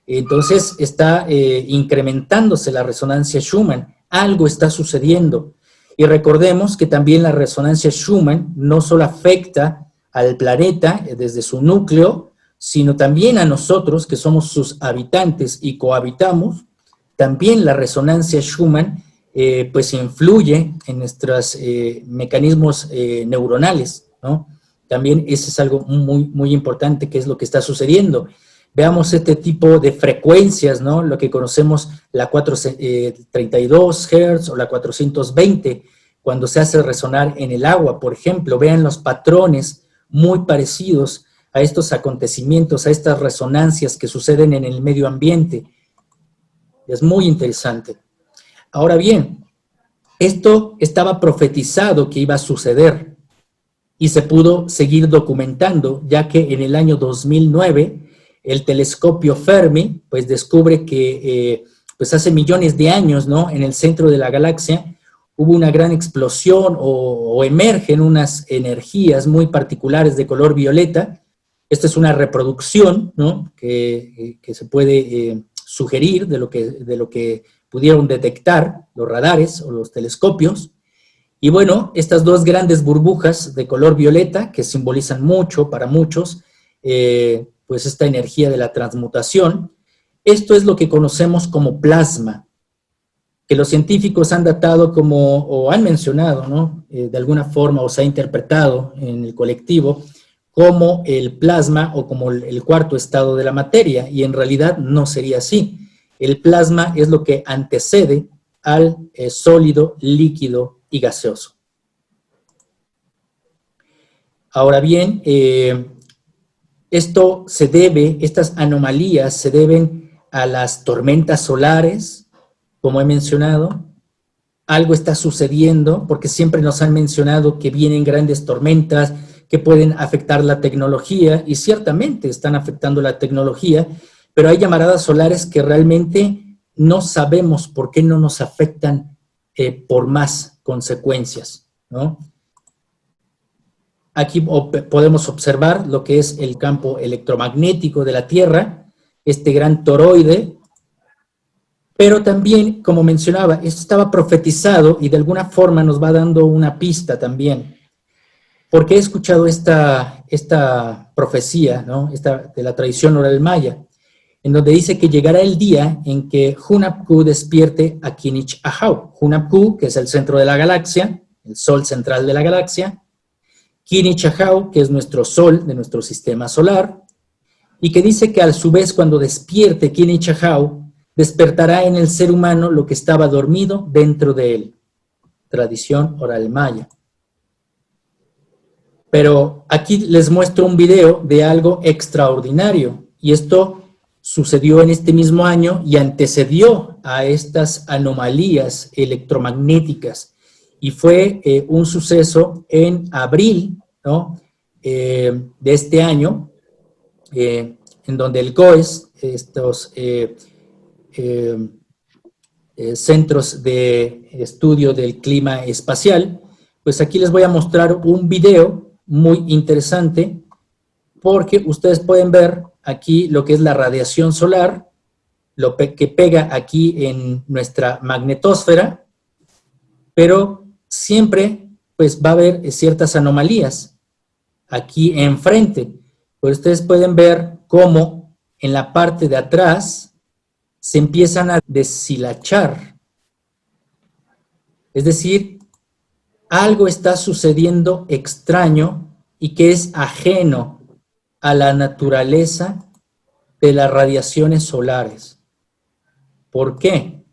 Entonces está incrementándose la resonancia Schumann. Algo está sucediendo. Y recordemos que también la resonancia Schumann no solo afecta al planeta desde su núcleo, sino también a nosotros, que somos sus habitantes y cohabitamos. También la resonancia Schumann pues influye en nuestros mecanismos neuronales, ¿no? También eso es algo muy importante, que es lo que está sucediendo. Veamos este tipo de frecuencias, ¿no? Lo que conocemos, la 432 Hz o la 420, cuando se hace resonar en el agua, por ejemplo. Vean los patrones muy parecidos a estos acontecimientos, a estas resonancias que suceden en el medio ambiente. Es muy interesante. Ahora bien, esto estaba profetizado que iba a suceder y se pudo seguir documentando, ya que en el año 2009 el telescopio Fermi pues descubre que pues hace millones de años, ¿no?, en el centro de la galaxia hubo una gran explosión o emergen unas energías muy particulares de color violeta. Esta es una reproducción, ¿no?, que se puede sugerir de lo que pudieron detectar los radares o los telescopios. Y bueno, estas dos grandes burbujas de color violeta que simbolizan mucho para muchos, pues esta energía de la transmutación. Esto es lo que conocemos como plasma, que los científicos han datado como, o han mencionado, ¿no?, de alguna forma, o se ha interpretado en el colectivo como el plasma o como el cuarto estado de la materia, y en realidad no sería así. El plasma es lo que antecede al sólido, líquido y gaseoso. Ahora bien, estas anomalías se deben a las tormentas solares, como he mencionado. Algo está sucediendo, porque siempre nos han mencionado que vienen grandes tormentas que pueden afectar la tecnología, y ciertamente están afectando la tecnología, pero hay llamaradas solares que realmente no sabemos por qué no nos afectan por más consecuencias, ¿no? Aquí podemos observar lo que es el campo electromagnético de la Tierra, este gran toroide, pero también, como mencionaba, esto estaba profetizado y de alguna forma nos va dando una pista también, porque he escuchado esta profecía, ¿no?, de la tradición oral maya, en donde dice que llegará el día en que Hunahpu despierte a Kinich Ahau. Hunahpu, que es el centro de la galaxia, el sol central de la galaxia, Kinich Ahau, que es nuestro sol de nuestro sistema solar, y que dice que a su vez cuando despierte Kinich Ahau, despertará en el ser humano lo que estaba dormido dentro de él. Tradición oral maya. Pero aquí les muestro un video de algo extraordinario, y esto sucedió en este mismo año y antecedió a estas anomalías electromagnéticas, y fue un suceso en abril, ¿no?, de este año, en donde el GOES, estos centros de estudio del clima espacial, pues aquí les voy a mostrar un video muy interesante, porque ustedes pueden ver aquí lo que es la radiación solar, lo que pega aquí en nuestra magnetosfera, pero siempre pues va a haber ciertas anomalías aquí enfrente. Pues ustedes pueden ver cómo en la parte de atrás se empiezan a deshilachar, es decir, algo está sucediendo extraño y que es ajeno a la naturaleza de las radiaciones solares. ¿Por qué?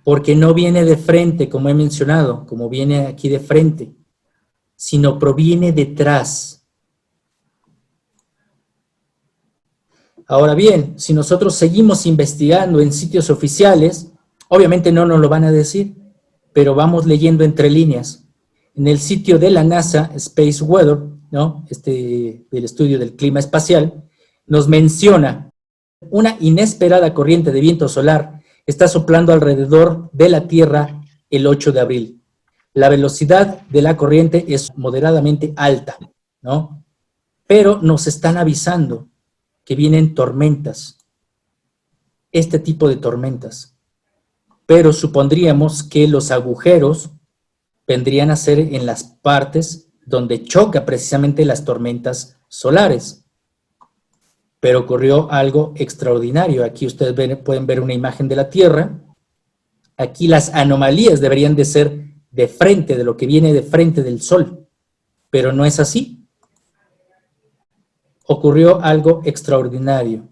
Porque no viene de frente, como he mencionado, como viene aquí de frente, sino proviene detrás. Ahora bien, si nosotros seguimos investigando en sitios oficiales, obviamente no nos lo van a decir, pero vamos leyendo entre líneas. En el sitio de la NASA, Space Weather, ¿no? Del estudio del clima espacial, nos menciona una inesperada corriente de viento solar está soplando alrededor de la Tierra el 8 de abril. La velocidad de la corriente es moderadamente alta, ¿no? Pero nos están avisando que vienen tormentas, este tipo de tormentas. Pero supondríamos que los agujeros vendrían a ser en las partes donde choca precisamente las tormentas solares. Pero ocurrió algo extraordinario. Aquí ustedes pueden ver una imagen de la Tierra. Aquí las anomalías deberían de ser de frente, de lo que viene de frente del Sol. Pero no es así. Ocurrió algo extraordinario.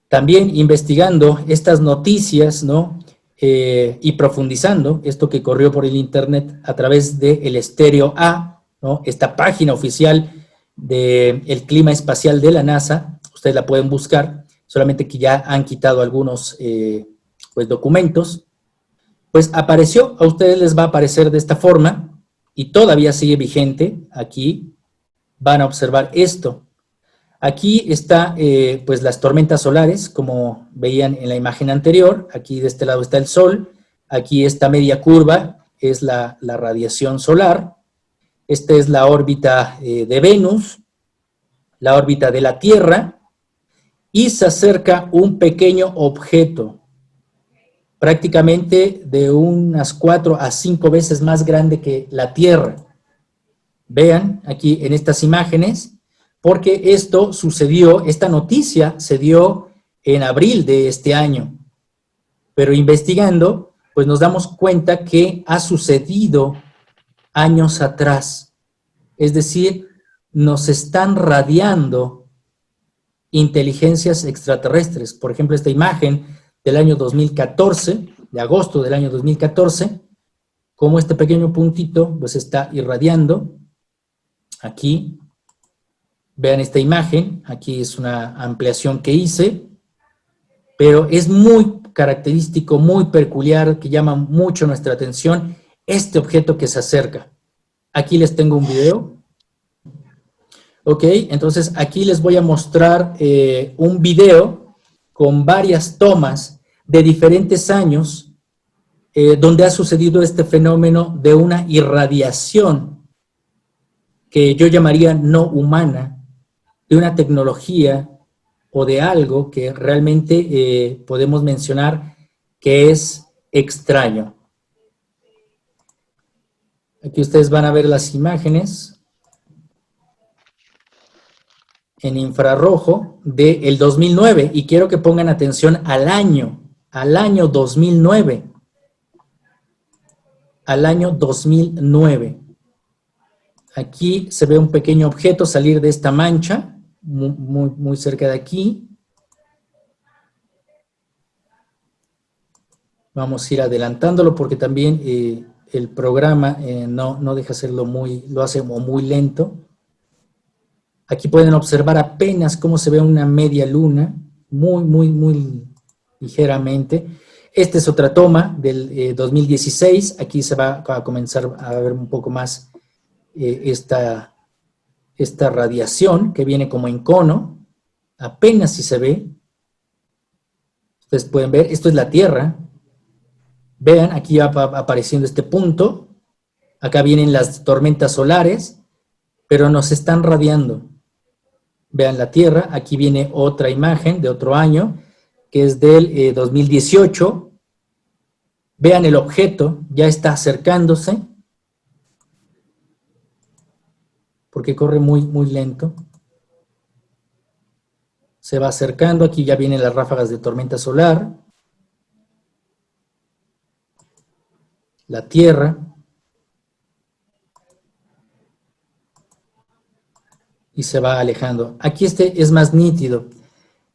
También investigando estas noticias, ¿no? Y profundizando esto que corrió por el internet a través del Estéreo A, ¿no? Esta página oficial del clima espacial de la NASA, ustedes la pueden buscar, solamente que ya han quitado algunos pues documentos, pues apareció, a ustedes les va a aparecer de esta forma, y todavía sigue vigente. Aquí van a observar esto. Aquí está pues las tormentas solares, como veían en la imagen anterior. Aquí de este lado está el Sol, aquí esta media curva es la radiación solar. Esta es la órbita de Venus, la órbita de la Tierra, y se acerca un pequeño objeto, prácticamente de unas 4 a 5 veces más grande que la Tierra. Vean aquí en estas imágenes, porque esto sucedió, esta noticia se dio en abril de este año, pero investigando, pues nos damos cuenta que ha sucedido años atrás. Es decir, nos están radiando inteligencias extraterrestres. Por ejemplo, esta imagen del año 2014, de agosto del año 2014, como este pequeño puntito pues está irradiando. Aquí, vean esta imagen, aquí es una ampliación que hice, pero es muy característico, muy peculiar, que llama mucho nuestra atención este objeto que se acerca. Aquí les tengo un video. Ok, entonces aquí les voy a mostrar un video con varias tomas de diferentes años donde ha sucedido este fenómeno de una irradiación que yo llamaría no humana, de una tecnología o de algo que realmente podemos mencionar que es extraño. Aquí ustedes van a ver las imágenes en infrarrojo del 2009, y quiero que pongan atención al año 2009, al año 2009. Aquí se ve un pequeño objeto salir de esta mancha, muy cerca de aquí. Vamos a ir adelantándolo porque también el programa no deja hacerlo lo hace muy lento. Aquí pueden observar apenas cómo se ve una media luna, muy ligeramente. Esta es otra toma del 2016. Aquí se va a comenzar a ver un poco más esta radiación que viene como en cono. Apenas si se ve. Ustedes pueden ver, esto es la Tierra. Vean, aquí va apareciendo este punto. Acá vienen las tormentas solares, pero nos están radiando. Vean la Tierra, aquí viene otra imagen de otro año, que es del 2018. Vean el objeto, ya está acercándose, porque corre muy lento. Se va acercando, aquí ya vienen las ráfagas de tormenta solar. la Tierra, y se va alejando. Aquí este es más nítido,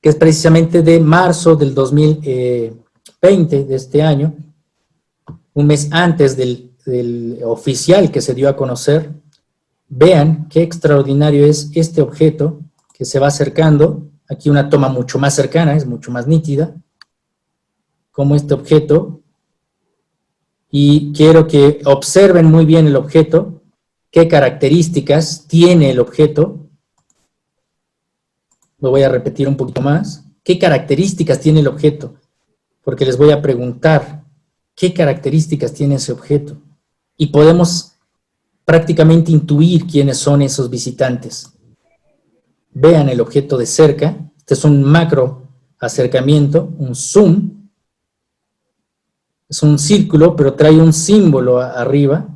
que es precisamente de marzo del 2020, de este año, un mes antes del oficial que se dio a conocer. Vean qué extraordinario es este objeto que se va acercando. Aquí una toma mucho más cercana, es mucho más nítida, como este objeto. Y quiero que observen muy bien el objeto, qué características tiene el objeto. Lo voy a repetir un poquito más. ¿Qué características tiene el objeto? Porque les voy a preguntar, ¿qué características tiene ese objeto? Y podemos prácticamente intuir quiénes son esos visitantes. Vean el objeto de cerca. Este es un macro acercamiento, un zoom. Es un círculo, pero trae un símbolo arriba.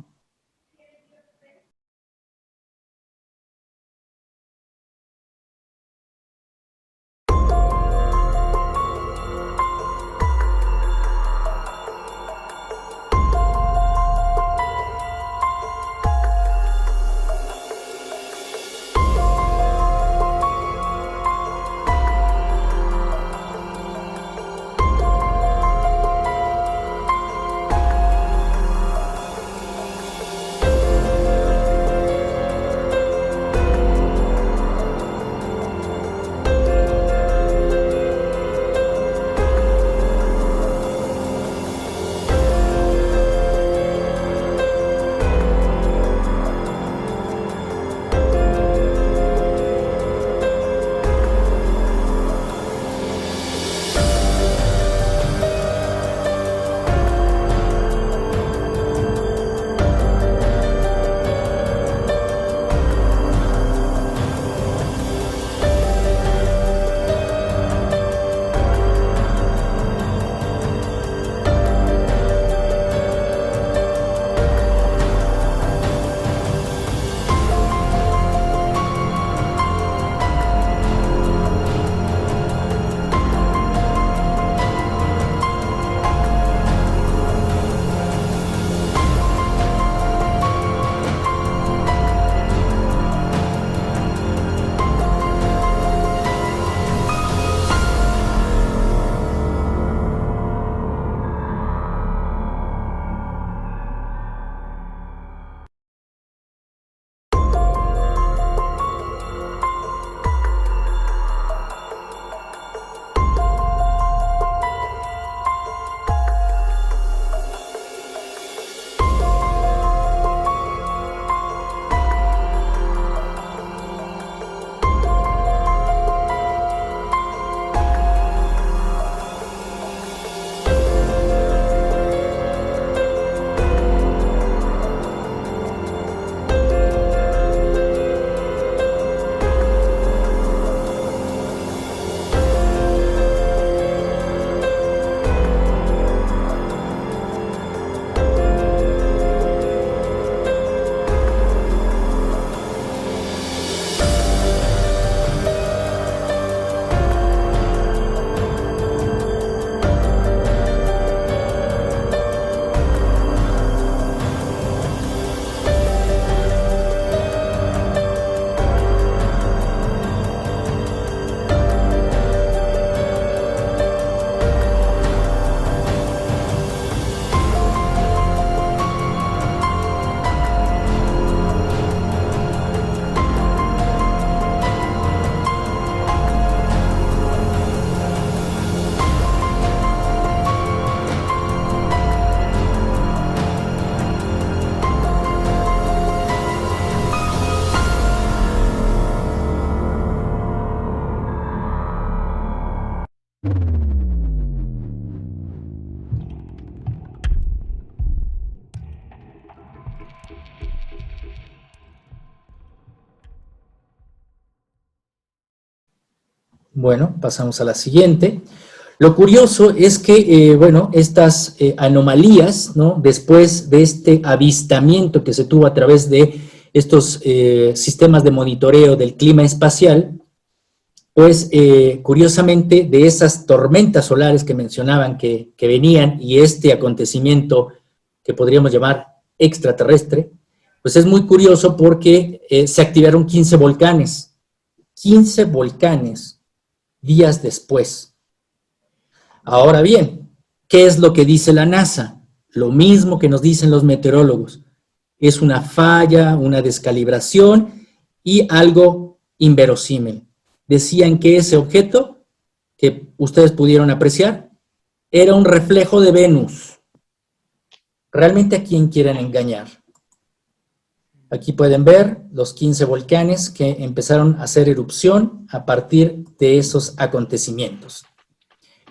Bueno, pasamos a la siguiente. Lo curioso es que, bueno, estas anomalías, ¿no? Después de este avistamiento que se tuvo a través de estos sistemas de monitoreo del clima espacial, pues curiosamente de esas tormentas solares que mencionaban que venían y este acontecimiento que podríamos llamar extraterrestre, pues es muy curioso porque se activaron 15 volcanes. 15 volcanes días después. Ahora bien, ¿qué es lo que dice la NASA? Lo mismo que nos dicen los meteorólogos. Es una falla, una descalibración y algo inverosímil. Decían que ese objeto, que ustedes pudieron apreciar, era un reflejo de Venus. ¿Realmente a quién quieren engañar? Aquí pueden ver los 15 volcanes que empezaron a hacer erupción a partir de esos acontecimientos.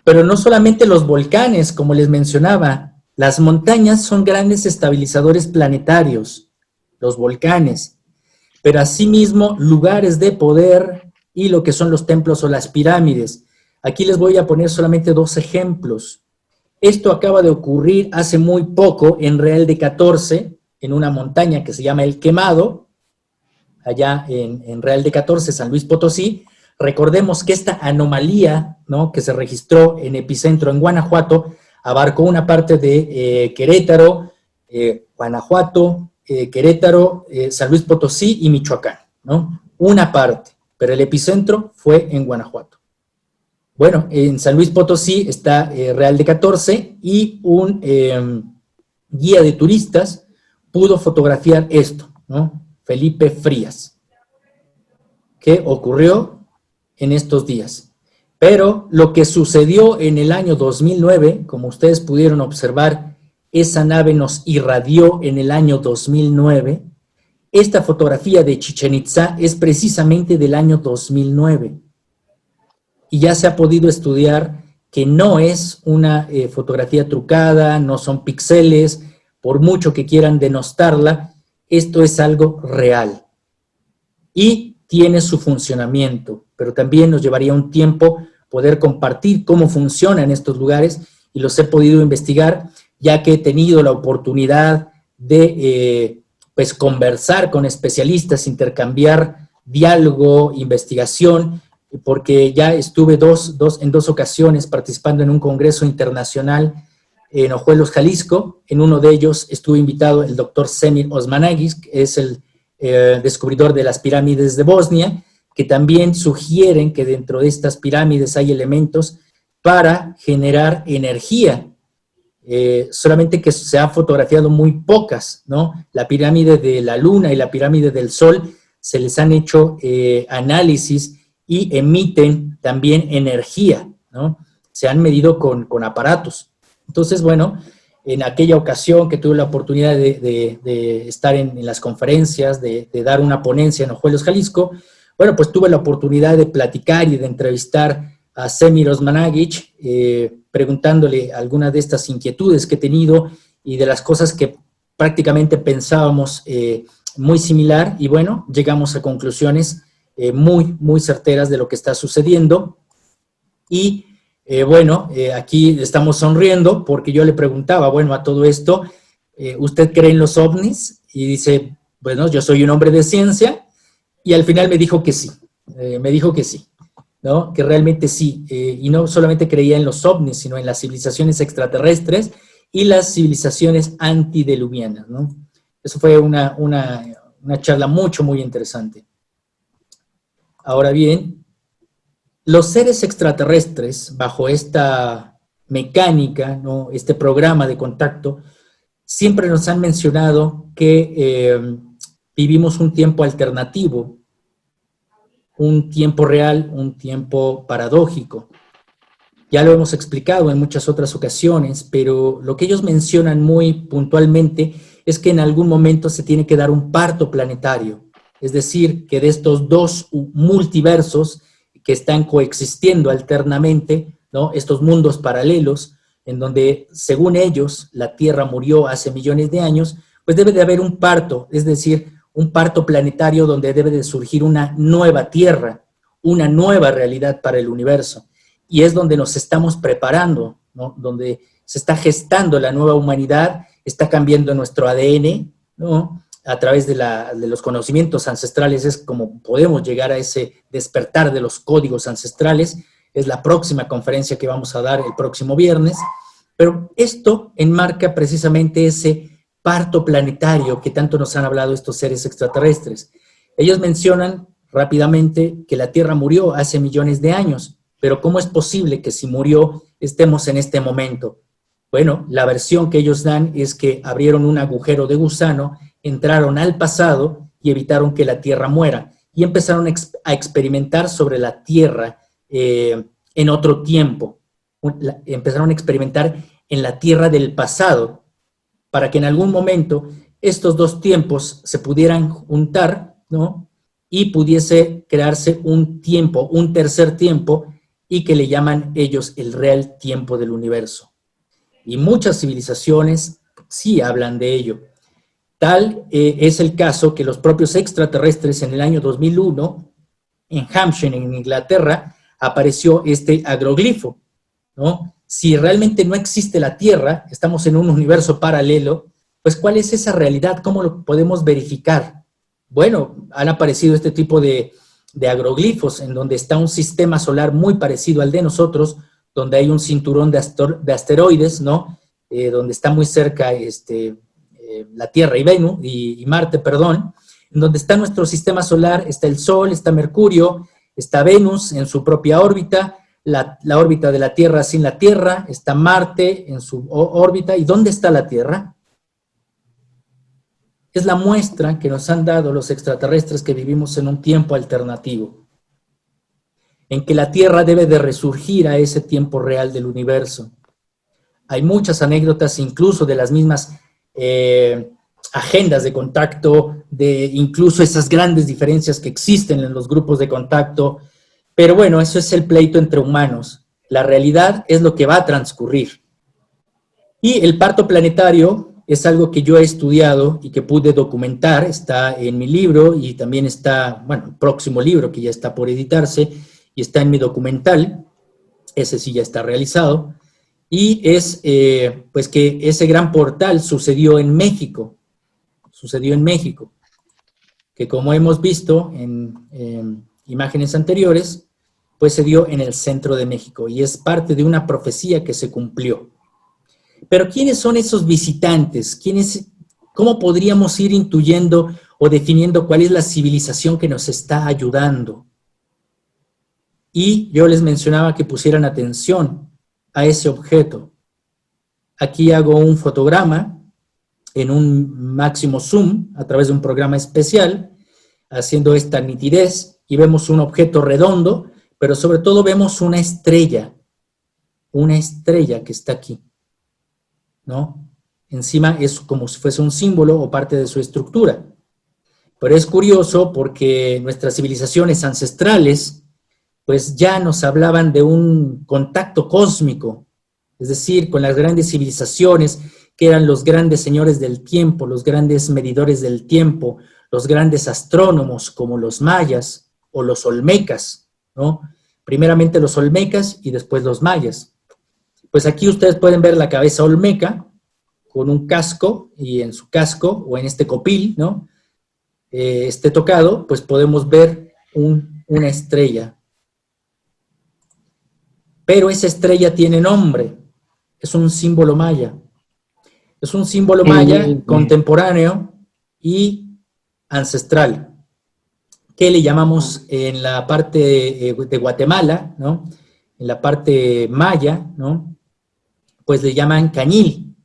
Pero no solamente los volcanes, como les mencionaba, las montañas son grandes estabilizadores planetarios, los volcanes, pero asimismo lugares de poder y lo que son los templos o las pirámides. Aquí les voy a poner solamente 2 ejemplos. Esto acaba de ocurrir hace muy poco en Real de 14, en una montaña que se llama El Quemado, allá en Real de 14, San Luis Potosí. Recordemos que esta anomalía, ¿no?, que se registró en epicentro en Guanajuato, abarcó una parte de Querétaro, Guanajuato, Querétaro, San Luis Potosí y Michoacán, ¿no? Una parte, pero el epicentro fue en Guanajuato. Bueno, en San Luis Potosí está Real de 14 y un guía de turistas pudo fotografiar esto, ¿no? Felipe Frías, que ocurrió en estos días. Pero lo que sucedió en el año 2009, como ustedes pudieron observar, esa nave nos irradió en el año 2009. Esta fotografía de Chichén Itzá es precisamente del año 2009. Y ya se ha podido estudiar que no es una fotografía trucada, no son píxeles, por mucho que quieran denostarla, esto es algo real. Y tiene su funcionamiento, pero también nos llevaría un tiempo poder compartir cómo funcionan estos lugares y los he podido investigar, ya que he tenido la oportunidad de pues conversar con especialistas, intercambiar diálogo, investigación, porque ya estuve en dos ocasiones participando en un congreso internacional en Ojuelos, Jalisco. En uno de ellos estuvo invitado el doctor Semir Osmanagis, que es el descubridor de las pirámides de Bosnia, que también sugieren que dentro de estas pirámides hay elementos para generar energía, solamente que se ha fotografiado muy pocas, ¿no? La pirámide de la Luna y la pirámide del Sol se les han hecho análisis y emiten también energía, ¿no? Se han medido con aparatos. Entonces, bueno, en aquella ocasión que tuve la oportunidad de estar en las conferencias, de dar una ponencia en Ojuelos, Jalisco, bueno, pues tuve la oportunidad de platicar y de entrevistar a Semir Osmanagich, preguntándole algunas de estas inquietudes que he tenido y de las cosas que prácticamente pensábamos muy similar, y bueno, llegamos a conclusiones muy certeras de lo que está sucediendo. Y bueno, aquí estamos sonriendo porque yo le preguntaba, bueno, a todo esto, ¿usted cree en los ovnis? Y dice, bueno, yo soy un hombre de ciencia, y al final me dijo que sí, ¿no? Que realmente sí, y no solamente creía en los ovnis, sino en las civilizaciones extraterrestres y las civilizaciones antidiluvianas, ¿no? Eso fue una charla muy interesante. Ahora bien, los seres extraterrestres, bajo esta mecánica, ¿no?, este programa de contacto, siempre nos han mencionado que vivimos un tiempo alternativo, un tiempo real, un tiempo paradójico. Ya lo hemos explicado en muchas otras ocasiones, pero lo que ellos mencionan muy puntualmente es que en algún momento se tiene que dar un parto planetario, es decir, que de estos dos multiversos que están coexistiendo alternamente, ¿no?, estos mundos paralelos, en donde, según ellos, la Tierra murió hace millones de años, pues debe de haber un parto, es decir, un parto planetario donde debe de surgir una nueva Tierra, una nueva realidad para el universo. Y es donde nos estamos preparando, ¿no?, donde se está gestando la nueva humanidad, está cambiando nuestro ADN, ¿no?, a través de los conocimientos ancestrales es como podemos llegar a ese despertar de los códigos ancestrales. Es la próxima conferencia que vamos a dar el próximo viernes. Pero esto enmarca precisamente ese parto planetario que tanto nos han hablado estos seres extraterrestres. Ellos mencionan rápidamente que la Tierra murió hace millones de años, pero ¿cómo es posible que si murió estemos en este momento? Bueno, la versión que ellos dan es que abrieron un agujero de gusano, entraron al pasado y evitaron que la Tierra muera, y empezaron a experimentar sobre la Tierra en otro tiempo. Empezaron a experimentar en la Tierra del pasado, para que en algún momento estos dos tiempos se pudieran juntar, ¿no? Y pudiese crearse un tiempo, un tercer tiempo, y que le llaman ellos el real tiempo del universo. Y muchas civilizaciones sí hablan de ello. Tal es el caso que los propios extraterrestres en el año 2001, en Hampshire, en Inglaterra, apareció este agroglifo, ¿no? Si realmente no existe la Tierra, estamos en un universo paralelo, pues ¿cuál es esa realidad? ¿Cómo lo podemos verificar? Bueno, han aparecido este tipo de agroglifos en donde está un sistema solar muy parecido al de nosotros, donde hay un cinturón de asteroides, ¿no? Donde está muy cerca la Tierra y Venus, y Marte, perdón, en donde está nuestro sistema solar, está el Sol, está Mercurio, está Venus en su propia órbita, la órbita de la Tierra sin la Tierra, está Marte en su órbita. ¿Y dónde está la Tierra? Es la muestra que nos han dado los extraterrestres que vivimos en un tiempo alternativo, en que la Tierra debe de resurgir a ese tiempo real del universo. Hay muchas anécdotas, incluso de las mismas agendas de contacto, de incluso esas grandes diferencias que existen en los grupos de contacto. Pero bueno, eso es el pleito entre humanos. La realidad es lo que va a transcurrir. Y el parto planetario es algo que yo he estudiado y que pude documentar. Está en mi libro y también está, bueno, el próximo libro que ya está por editarse y está en mi documental. Ese sí ya está realizado. Y es, pues que ese gran portal sucedió en México. Sucedió en México. Que como hemos visto en imágenes anteriores, pues se dio en el centro de México y es parte de una profecía que se cumplió. Pero ¿quiénes son esos visitantes? ¿Cómo podríamos ir intuyendo o definiendo cuál es la civilización que nos está ayudando? Y yo les mencionaba que pusieran atención a ese objeto. Aquí hago un fotograma en un máximo zoom a través de un programa especial, haciendo esta nitidez, y vemos un objeto redondo, pero sobre todo vemos una estrella que está aquí, ¿no? Encima es como si fuese un símbolo o parte de su estructura. Pero es curioso porque nuestras civilizaciones ancestrales, pues ya nos hablaban de un contacto cósmico, es decir, con las grandes civilizaciones que eran los grandes señores del tiempo, los grandes medidores del tiempo, los grandes astrónomos como los mayas o los olmecas, ¿no? Primeramente los olmecas y después los mayas. Pues aquí ustedes pueden ver la cabeza olmeca con un casco, y en su casco o en este copil, ¿no? Tocado, pues podemos ver una estrella. Pero esa estrella tiene nombre, es un símbolo maya. Es un símbolo maya contemporáneo y ancestral, que le llamamos en la parte de Guatemala, ¿no? En la parte maya, ¿no? Pues le llaman cañil.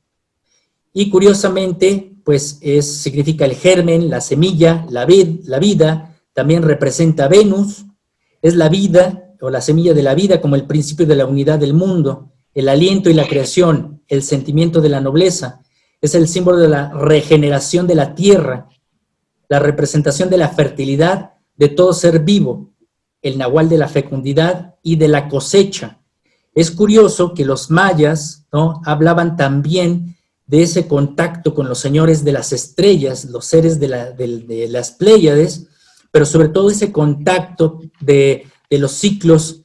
Y curiosamente, pues significa el germen, la semilla, la vida, también representa a Venus, es la vida o la semilla de la vida como el principio de la unidad del mundo, el aliento y la creación, el sentimiento de la nobleza, es el símbolo de la regeneración de la tierra, la representación de la fertilidad de todo ser vivo, el nahual de la fecundidad y de la cosecha. Es curioso que los mayas, ¿no?, hablaban también de ese contacto con los señores de las estrellas, los seres de las Pléyades, pero sobre todo ese contacto de los ciclos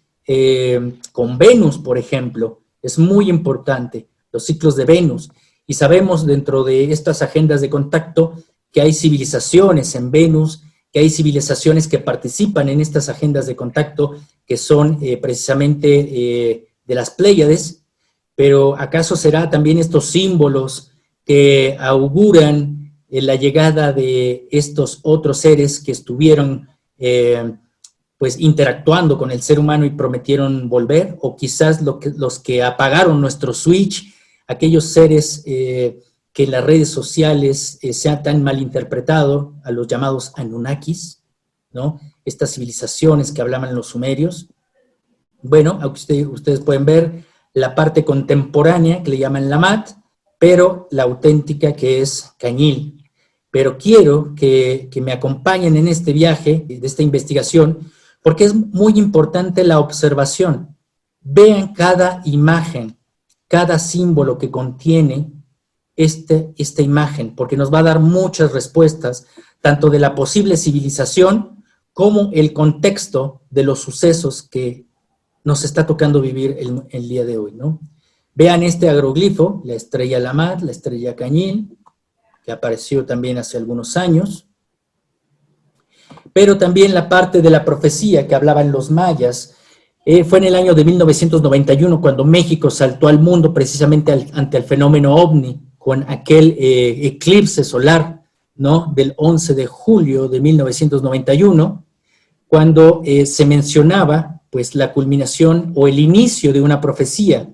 con Venus, por ejemplo, es muy importante, los ciclos de Venus. Y sabemos dentro de estas agendas de contacto que hay civilizaciones en Venus, que hay civilizaciones que participan en estas agendas de contacto, que son precisamente de las Pléyades, pero ¿acaso será también estos símbolos que auguran la llegada de estos otros seres que estuvieron pues interactuando con el ser humano y prometieron volver? O quizás los que apagaron nuestro switch, aquellos seres que en las redes sociales se han tan mal interpretado, a los llamados Anunnakis, ¿no? Estas civilizaciones que hablaban los sumerios. Bueno, ustedes pueden ver la parte contemporánea, que le llaman Lamad, pero la auténtica, que es Cañil. Pero quiero que me acompañen en este viaje, de esta investigación, porque es muy importante la observación. Vean cada imagen, cada símbolo que contiene esta imagen, porque nos va a dar muchas respuestas, tanto de la posible civilización como el contexto de los sucesos que nos está tocando vivir el día de hoy, ¿no? Vean este agroglifo, la estrella Lamad, la estrella Cañil, que apareció también hace algunos años, pero también la parte de la profecía que hablaban los mayas. Fue en el año de 1991 cuando México saltó al mundo precisamente ante el fenómeno OVNI, con aquel eclipse solar, ¿no?, del 11 de julio de 1991, cuando se mencionaba pues la culminación o el inicio de una profecía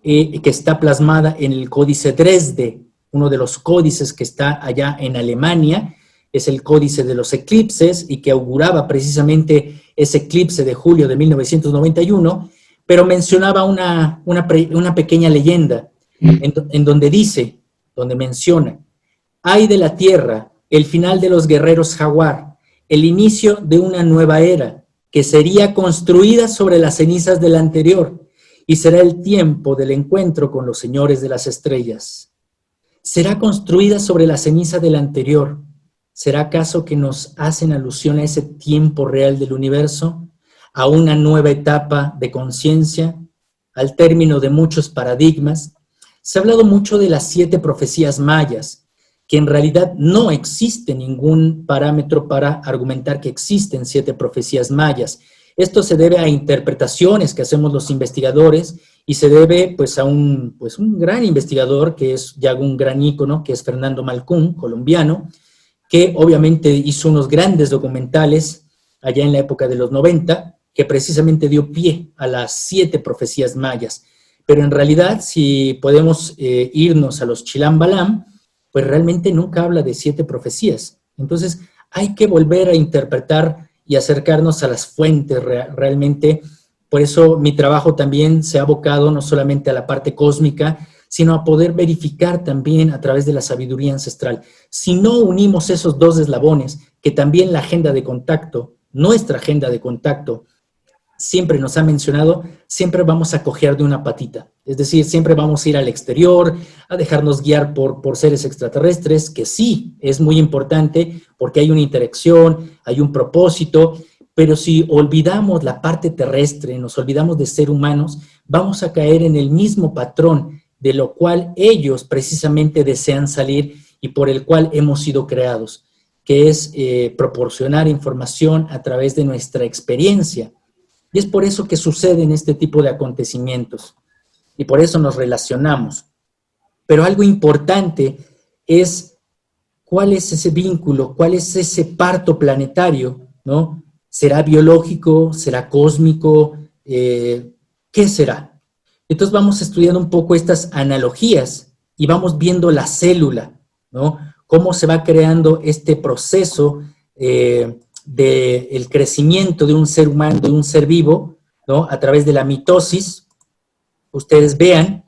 que está plasmada en el Códice Dresde, uno de los códices que está allá en Alemania, es el Códice de los Eclipses, y que auguraba precisamente ese eclipse de julio de 1991, pero mencionaba una pequeña leyenda, en donde dice, donde menciona: ay de la tierra, el final de los guerreros jaguar, el inicio de una nueva era, que sería construida sobre las cenizas de la anterior, y será el tiempo del encuentro con los señores de las estrellas. Será construida sobre la ceniza del anterior. ¿Será acaso que nos hacen alusión a ese tiempo real del universo, a una nueva etapa de conciencia, al término de muchos paradigmas? Se ha hablado mucho de las 7 profecías mayas, que en realidad no existe ningún parámetro para argumentar que existen 7 profecías mayas. Esto se debe a interpretaciones que hacemos los investigadores, y se debe pues a un gran investigador que es ya un gran ícono, que es Fernando Malcún, colombiano, que obviamente hizo unos grandes documentales allá en la época de los 90, que precisamente dio pie a las 7 profecías mayas. Pero en realidad, si podemos irnos a los Chilam Balam, pues realmente nunca habla de 7 profecías. Entonces hay que volver a interpretar y acercarnos a las fuentes realmente. Por eso mi trabajo también se ha abocado no solamente a la parte cósmica, sino a poder verificar también a través de la sabiduría ancestral. Si no unimos esos 2 eslabones, que también la agenda de contacto, nuestra agenda de contacto, siempre nos ha mencionado, siempre vamos a cojear de una patita. Es decir, siempre vamos a ir al exterior, a dejarnos guiar por seres extraterrestres, que sí, es muy importante porque hay una interacción, hay un propósito, pero si olvidamos la parte terrestre, nos olvidamos de ser humanos, vamos a caer en el mismo patrón de lo cual ellos precisamente desean salir y por el cual hemos sido creados, que es proporcionar información a través de nuestra experiencia. Y es por eso que suceden este tipo de acontecimientos, y por eso nos relacionamos. Pero algo importante es cuál es ese vínculo, cuál es ese parto planetario, ¿no? ¿Será biológico? ¿Será cósmico? ¿Qué será? Entonces vamos estudiando un poco estas analogías y vamos viendo la célula, ¿no? Cómo se va creando este proceso del crecimiento de un ser humano, de un ser vivo, ¿no? A través de la mitosis. Ustedes vean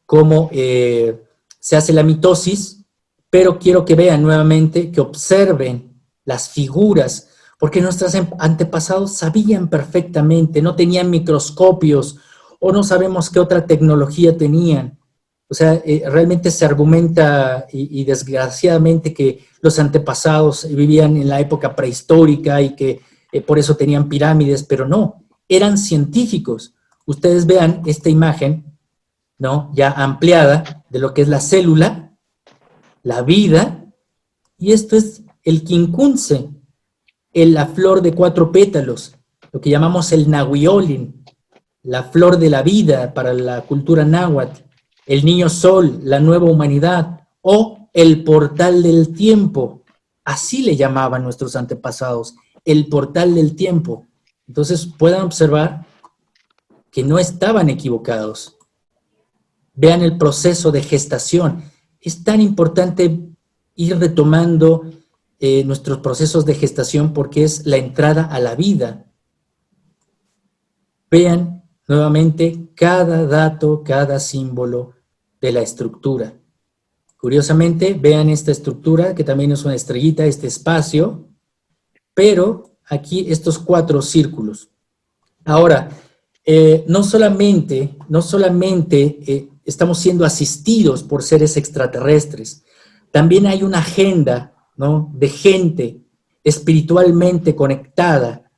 cómo se hace la mitosis, pero quiero que vean nuevamente, que observen las figuras, porque nuestros antepasados sabían perfectamente, no tenían microscopios, o no sabemos qué otra tecnología tenían. O sea, realmente se argumenta, y desgraciadamente, que los antepasados vivían en la época prehistórica y que por eso tenían pirámides, pero no, eran científicos. Ustedes vean esta imagen, ¿no?, ya ampliada, de lo que es la célula, la vida, y esto es el quincunce, la flor de 4 pétalos, lo que llamamos el nahuiolin, la flor de la vida para la cultura náhuatl, el niño sol, la nueva humanidad, o el portal del tiempo. Así le llamaban nuestros antepasados, el portal del tiempo. Entonces puedan observar que no estaban equivocados. Vean el proceso de gestación. Es tan importante ir retomando nuestros procesos de gestación porque es la entrada a la vida. Vean nuevamente cada dato, cada símbolo de la estructura. Curiosamente, vean esta estructura que también es una estrellita, este espacio, pero aquí estos 4 círculos. Ahora, no solamente estamos siendo asistidos por seres extraterrestres, también hay una agenda, ¿no?, de gente espiritualmente conectada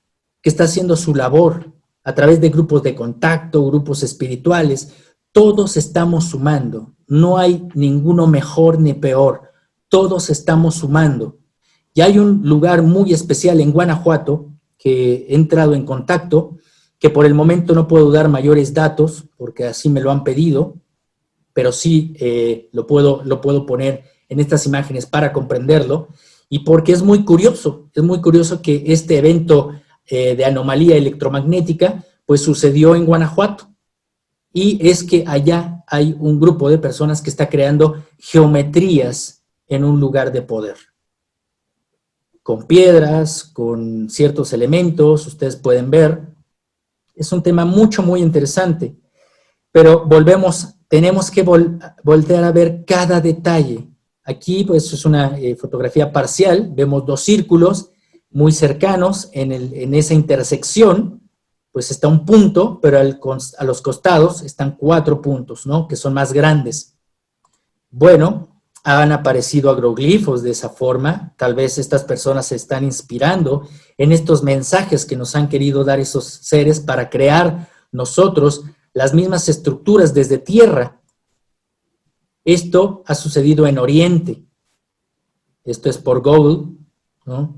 que está haciendo su labor a través de grupos de contacto, grupos espirituales. Todos estamos sumando, no hay ninguno mejor ni peor, todos estamos sumando. Y hay un lugar muy especial en Guanajuato que he entrado en contacto, que por el momento no puedo dar mayores datos, porque así me lo han pedido, pero sí lo puedo poner en estas imágenes para comprenderlo, y porque es muy curioso que este evento de anomalía electromagnética, pues sucedió en Guanajuato, y es que allá hay un grupo de personas que está creando geometrías en un lugar de poder. Con piedras, con ciertos elementos, ustedes pueden ver. Es un tema muy interesante, pero tenemos que voltear a ver cada detalle. Aquí pues es una fotografía parcial, vemos 2 círculos muy cercanos, en esa intersección pues está un punto, pero a los costados están 4 puntos, ¿no?, que son más grandes. Bueno, han aparecido agroglifos de esa forma. Tal vez estas personas se están inspirando en estos mensajes que nos han querido dar esos seres para crear nosotros las mismas estructuras desde tierra. Esto ha sucedido en Oriente. Esto es por Google, ¿no?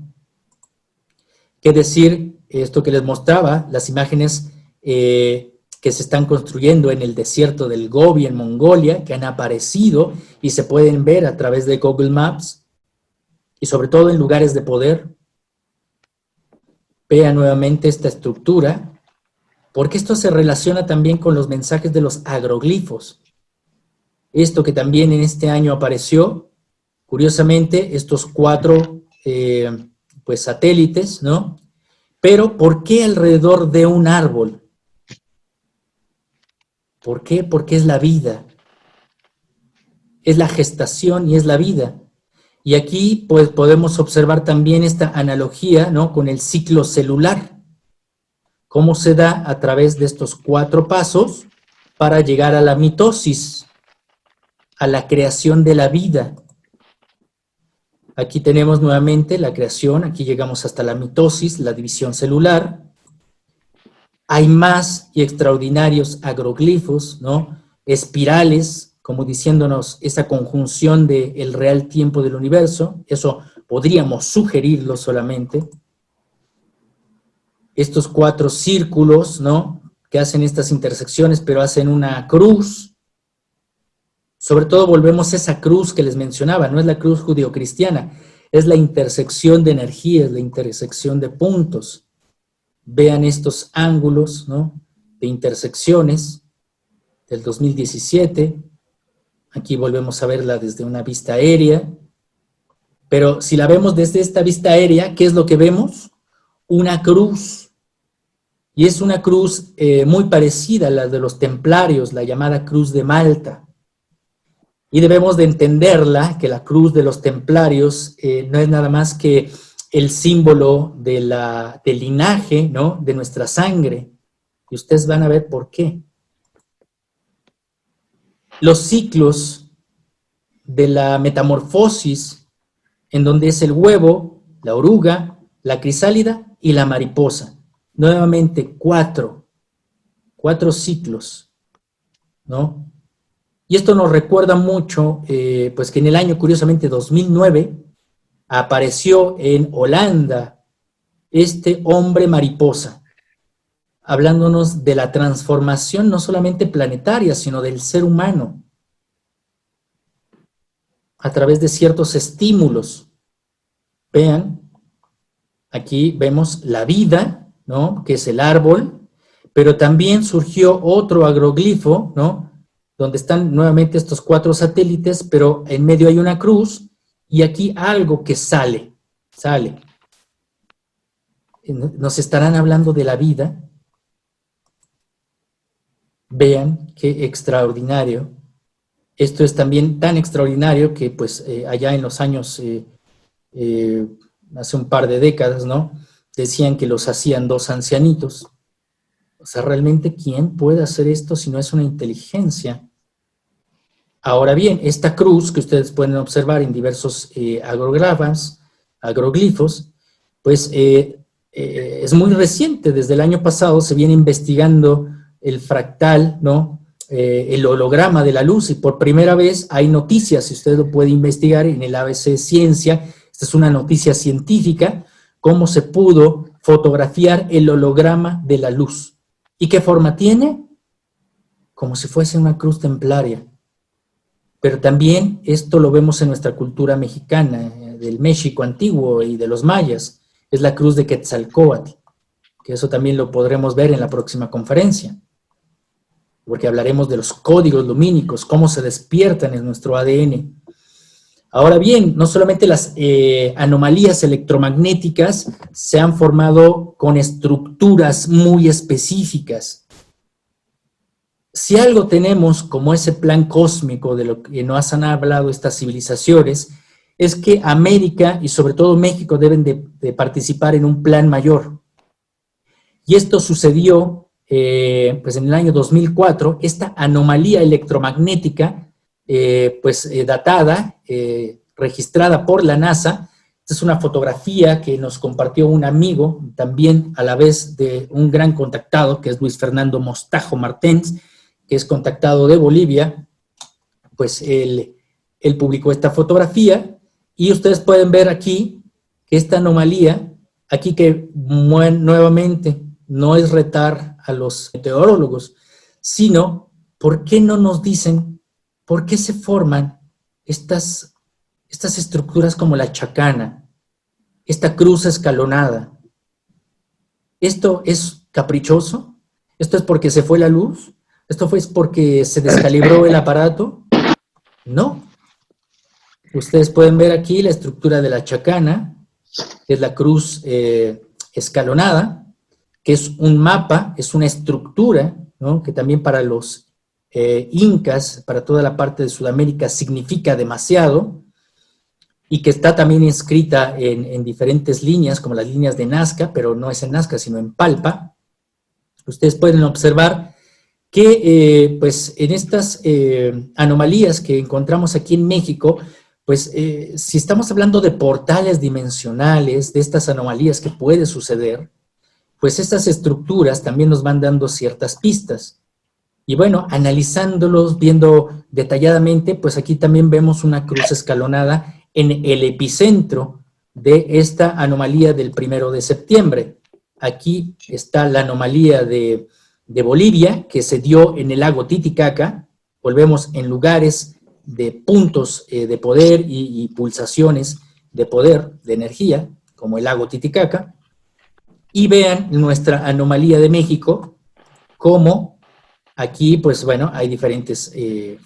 ¿Qué decir? Esto que les mostraba, las imágenes que se están construyendo en el desierto del Gobi, en Mongolia, que han aparecido y se pueden ver a través de Google Maps, y sobre todo en lugares de poder. Vean nuevamente esta estructura, porque esto se relaciona también con los mensajes de los agroglifos. Esto que también en este año apareció, curiosamente, estos 4 pues satélites, ¿no? Pero, ¿por qué alrededor de un árbol? ¿Por qué? Porque es la vida. Es la gestación y es la vida. Y aquí pues podemos observar también esta analogía, ¿no?, con el ciclo celular. Cómo se da a través de estos 4 pasos para llegar a la mitosis, a la creación de la vida. Aquí tenemos nuevamente la creación, aquí llegamos hasta la mitosis, la división celular. Hay más y extraordinarios agroglifos, ¿no?, espirales, como diciéndonos esa conjunción del real tiempo del universo. Eso podríamos sugerirlo solamente. Estos 4 círculos, ¿no?, que hacen estas intersecciones, pero hacen una cruz. Sobre todo volvemos a esa cruz que les mencionaba, no es la cruz judeocristiana, es la intersección de energías, la intersección de puntos. Vean estos ángulos, ¿no?, de intersecciones del 2017. Aquí volvemos a verla desde una vista aérea. Pero si la vemos desde esta vista aérea, ¿qué es lo que vemos? Una cruz. Y es una cruz muy parecida a la de los templarios, la llamada cruz de Malta. Y debemos de entenderla, que la cruz de los templarios no es nada más que el símbolo del linaje, ¿no?, de nuestra sangre. Y ustedes van a ver por qué. Los ciclos de la metamorfosis, en donde es el huevo, la oruga, la crisálida y la mariposa. Nuevamente 4 ciclos, ¿no? Y esto nos recuerda mucho, pues que en el año, curiosamente, 2009, apareció en Holanda este hombre mariposa. hablándonos de la transformación no solamente planetaria, sino del ser humano, a través de ciertos estímulos. Vean, aquí vemos la vida, ¿no?, que es el árbol, pero también surgió otro agroglifo, ¿no?, donde están nuevamente estos 4 satélites, pero en medio hay una cruz, y aquí algo que sale. Nos estarán hablando de la vida. Vean qué extraordinario. Esto es también tan extraordinario que pues allá en los años, hace un par de décadas, ¿no?, decían que los hacían 2 ancianitos. O sea, realmente, ¿quién puede hacer esto si no es una inteligencia? Ahora bien, esta cruz que ustedes pueden observar en diversos agroglifos, pues es muy reciente. Desde el año pasado se viene investigando el fractal, ¿no?, el holograma de la luz, y por primera vez hay noticias, si usted lo puede investigar en el ABC Ciencia. Esta es una noticia científica, cómo se pudo fotografiar el holograma de la luz. ¿Y qué forma tiene? Como si fuese una cruz templaria. Pero también esto lo vemos en nuestra cultura mexicana, del México antiguo y de los mayas. Es la cruz de Quetzalcóatl, que eso también lo podremos ver en la próxima conferencia, porque hablaremos de los códigos lumínicos, cómo se despiertan en nuestro ADN. Ahora bien, no solamente las anomalías electromagnéticas se han formado con estructuras muy específicas. Si algo tenemos como ese plan cósmico de lo que nos han hablado estas civilizaciones, es que América y sobre todo México deben de participar en un plan mayor. Y esto sucedió pues en el año 2004, esta anomalía electromagnética datada, registrada por la NASA. Esta es una fotografía que nos compartió un amigo, también a la vez de un gran contactado, que es Luis Fernando Mostajo Martens, que es contactado de Bolivia. Pues él publicó esta fotografía, y ustedes pueden ver aquí que esta anomalía, aquí que nuevamente no es retar a los meteorólogos, sino ¿por qué no nos dicen por qué se forman estas estructuras como la chacana, esta cruz escalonada? ¿Esto es caprichoso? ¿Esto es porque se fue la luz? ¿Esto fue porque se descalibró el aparato? No. Ustedes pueden ver aquí la estructura de la chacana, que es la cruz escalonada, que es un mapa, es una estructura, ¿no?, que también para los incas, para toda la parte de Sudamérica, significa demasiado, y que está también inscrita en diferentes líneas, como las líneas de Nazca, pero no es en Nazca, sino en Palpa. Ustedes pueden observar que pues en estas anomalías que encontramos aquí en México, pues si estamos hablando de portales dimensionales, de estas anomalías que puede suceder, pues estas estructuras también nos van dando ciertas pistas. Y bueno, analizándolos, viendo detalladamente, pues aquí también vemos una cruz escalonada en el epicentro de esta anomalía del 1 de septiembre. Aquí está la anomalía de Bolivia, que se dio en el lago Titicaca. Volvemos en lugares de puntos de poder y pulsaciones de poder, de energía, como el lago Titicaca. Y vean nuestra anomalía de México, como aquí, pues bueno, hay diferentes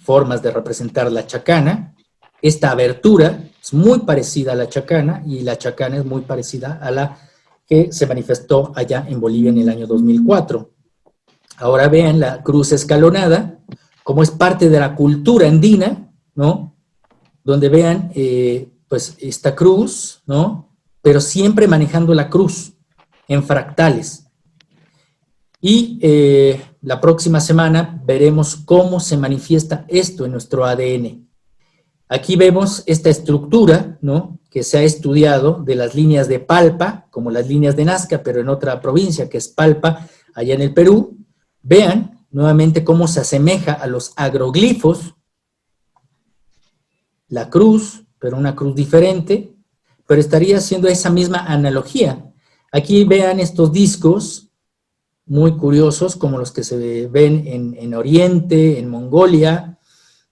formas de representar la chacana. Esta abertura es muy parecida a la chacana, y la chacana es muy parecida a la que se manifestó allá en Bolivia en el año 2004. Ahora vean la cruz escalonada, como es parte de la cultura andina, ¿no?, donde vean pues esta cruz, ¿no?, pero siempre manejando la cruz en fractales. Y la próxima semana veremos cómo se manifiesta esto en nuestro ADN. Aquí vemos esta estructura, ¿no?, que se ha estudiado de las líneas de Palpa, como las líneas de Nazca, pero en otra provincia que es Palpa, allá en el Perú. Vean nuevamente cómo se asemeja a los agroglifos, la cruz, pero una cruz diferente, pero estaría haciendo esa misma analogía. Aquí vean estos discos muy curiosos, como los que se ven en Oriente, en Mongolia,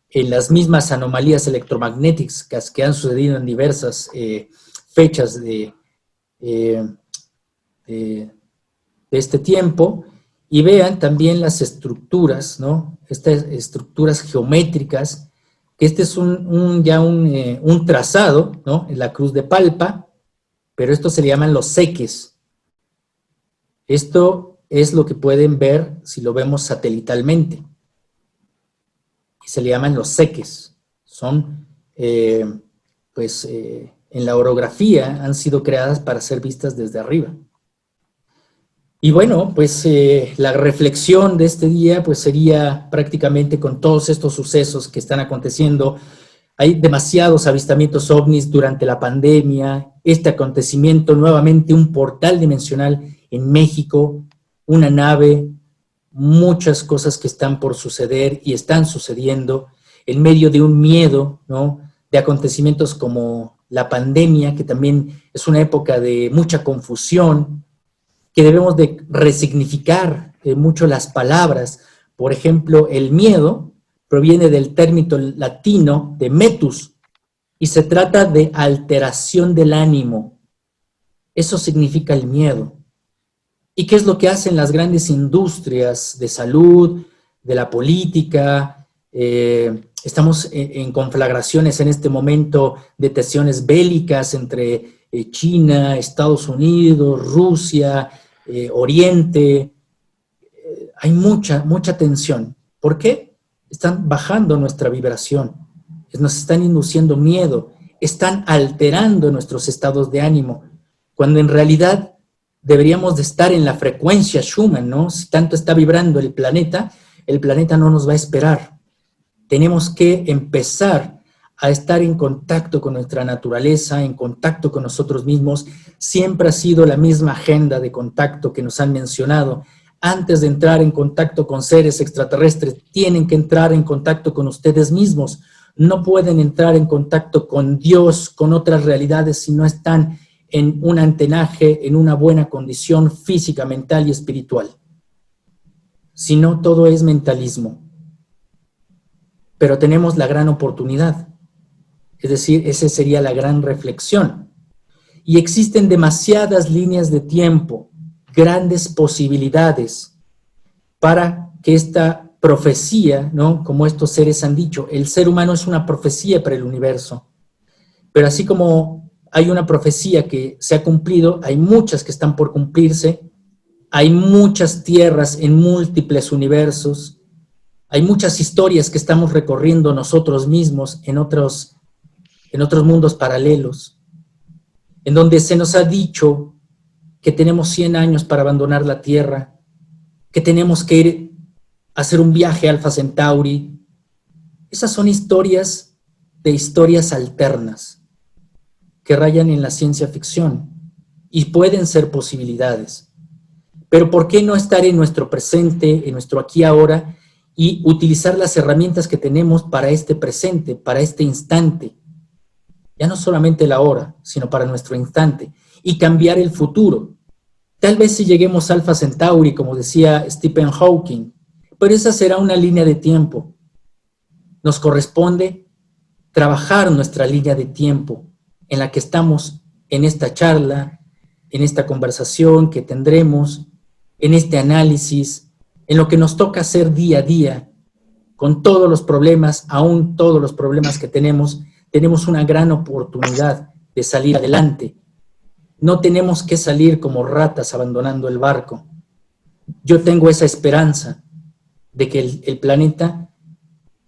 en las mismas anomalías electromagnéticas que han sucedido en diversas fechas eh, de este tiempo, y vean también las estructuras, ¿no? Estas estructuras geométricas, que este es un trazado, ¿no? En la cruz de Palpa, pero estos se le llaman los seques. Esto es lo que pueden ver si lo vemos satelitalmente. Y se le llaman los seques. Son, en la orografía han sido creadas para ser vistas desde arriba. Y bueno, pues la reflexión de este día pues sería prácticamente con todos estos sucesos que están aconteciendo. Hay demasiados avistamientos ovnis durante la pandemia, este acontecimiento, nuevamente un portal dimensional en México, una nave, muchas cosas que están por suceder y están sucediendo en medio de un miedo, ¿no? De acontecimientos como la pandemia, que también es una época de mucha confusión, que debemos de resignificar mucho las palabras. Por ejemplo, el miedo proviene del término latino de metus y se trata de alteración del ánimo. Eso significa el miedo. ¿Y qué es lo que hacen las grandes industrias de salud, de la política? Estamos en conflagraciones en este momento de tensiones bélicas entre China, Estados Unidos, Rusia, Oriente. Hay mucha tensión. ¿Por qué? Están bajando nuestra vibración, nos están induciendo miedo, están alterando nuestros estados de ánimo, cuando en realidad deberíamos de estar en la frecuencia Schumann, ¿no? Si tanto está vibrando el planeta no nos va a esperar. Tenemos que empezar a estar en contacto con nuestra naturaleza, en contacto con nosotros mismos. Siempre ha sido la misma agenda de contacto que nos han mencionado. Antes de entrar en contacto con seres extraterrestres, tienen que entrar en contacto con ustedes mismos. No pueden entrar en contacto con Dios, con otras realidades, si no están en un antenaje, en una buena condición física, mental y espiritual. Si no, todo es mentalismo. Pero tenemos la gran oportunidad. Es decir, esa sería la gran reflexión. Y existen demasiadas líneas de tiempo, grandes posibilidades para que esta profecía, ¿no? Como estos seres han dicho, el ser humano es una profecía para el universo. Pero así como hay una profecía que se ha cumplido, hay muchas que están por cumplirse, hay muchas tierras en múltiples universos, hay muchas historias que estamos recorriendo nosotros mismos en otros mundos paralelos, en donde se nos ha dicho que tenemos 100 años para abandonar la Tierra, que tenemos que ir a hacer un viaje a Alpha Centauri. Esas son historias alternas que rayan en la ciencia ficción y pueden ser posibilidades. Pero ¿por qué no estar en nuestro presente, en nuestro aquí y ahora, y utilizar las herramientas que tenemos para este presente, para este instante? Ya no solamente el ahora, sino para nuestro instante, y cambiar el futuro. Tal vez si lleguemos a Alpha Centauri, como decía Stephen Hawking, pero esa será una línea de tiempo. Nos corresponde trabajar nuestra línea de tiempo en la que estamos en esta charla, en esta conversación que tendremos, en este análisis, en lo que nos toca hacer día a día, con todos los problemas, aún todos los problemas que tenemos una gran oportunidad de salir adelante. No tenemos que salir como ratas abandonando el barco. Yo tengo esa esperanza de que el planeta,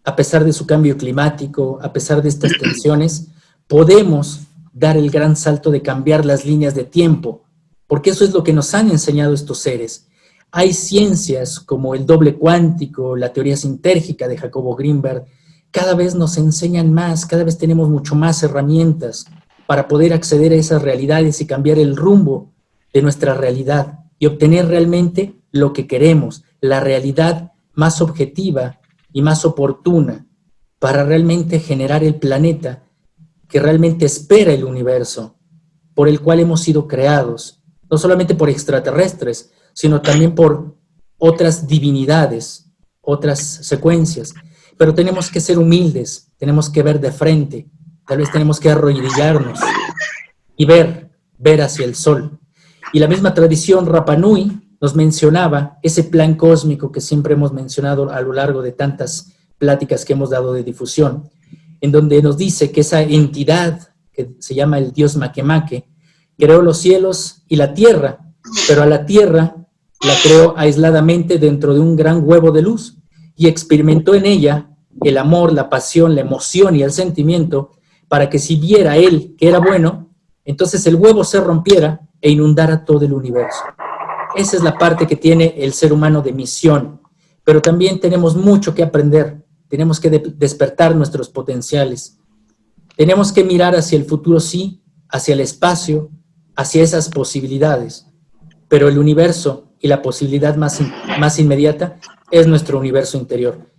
a pesar de su cambio climático, a pesar de estas tensiones, podemos dar el gran salto de cambiar las líneas de tiempo, porque eso es lo que nos han enseñado estos seres. Hay ciencias como el doble cuántico, la teoría sintérgica de Jacobo Greenberg, cada vez nos enseñan más, cada vez tenemos mucho más herramientas para poder acceder a esas realidades y cambiar el rumbo de nuestra realidad y obtener realmente lo que queremos, la realidad más objetiva y más oportuna para realmente generar el planeta que realmente espera el universo, por el cual hemos sido creados, no solamente por extraterrestres, sino también por otras divinidades, otras secuencias, pero tenemos que ser humildes, tenemos que ver de frente, tal vez tenemos que arrodillarnos y ver hacia el sol. Y la misma tradición Rapa Nui nos mencionaba ese plan cósmico que siempre hemos mencionado a lo largo de tantas pláticas que hemos dado de difusión, en donde nos dice que esa entidad que se llama el dios Makemake creó los cielos y la tierra, pero a la tierra la creó aisladamente dentro de un gran huevo de luz y experimentó en ella el amor, la pasión, la emoción y el sentimiento para que si viera él que era bueno, entonces el huevo se rompiera e inundara todo el universo. Esa es la parte que tiene el ser humano de misión, pero también tenemos mucho que aprender, tenemos que despertar nuestros potenciales, tenemos que mirar hacia el futuro, sí, hacia el espacio, hacia esas posibilidades, pero el universo y la posibilidad más inmediata es nuestro universo interior.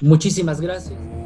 Muchísimas gracias.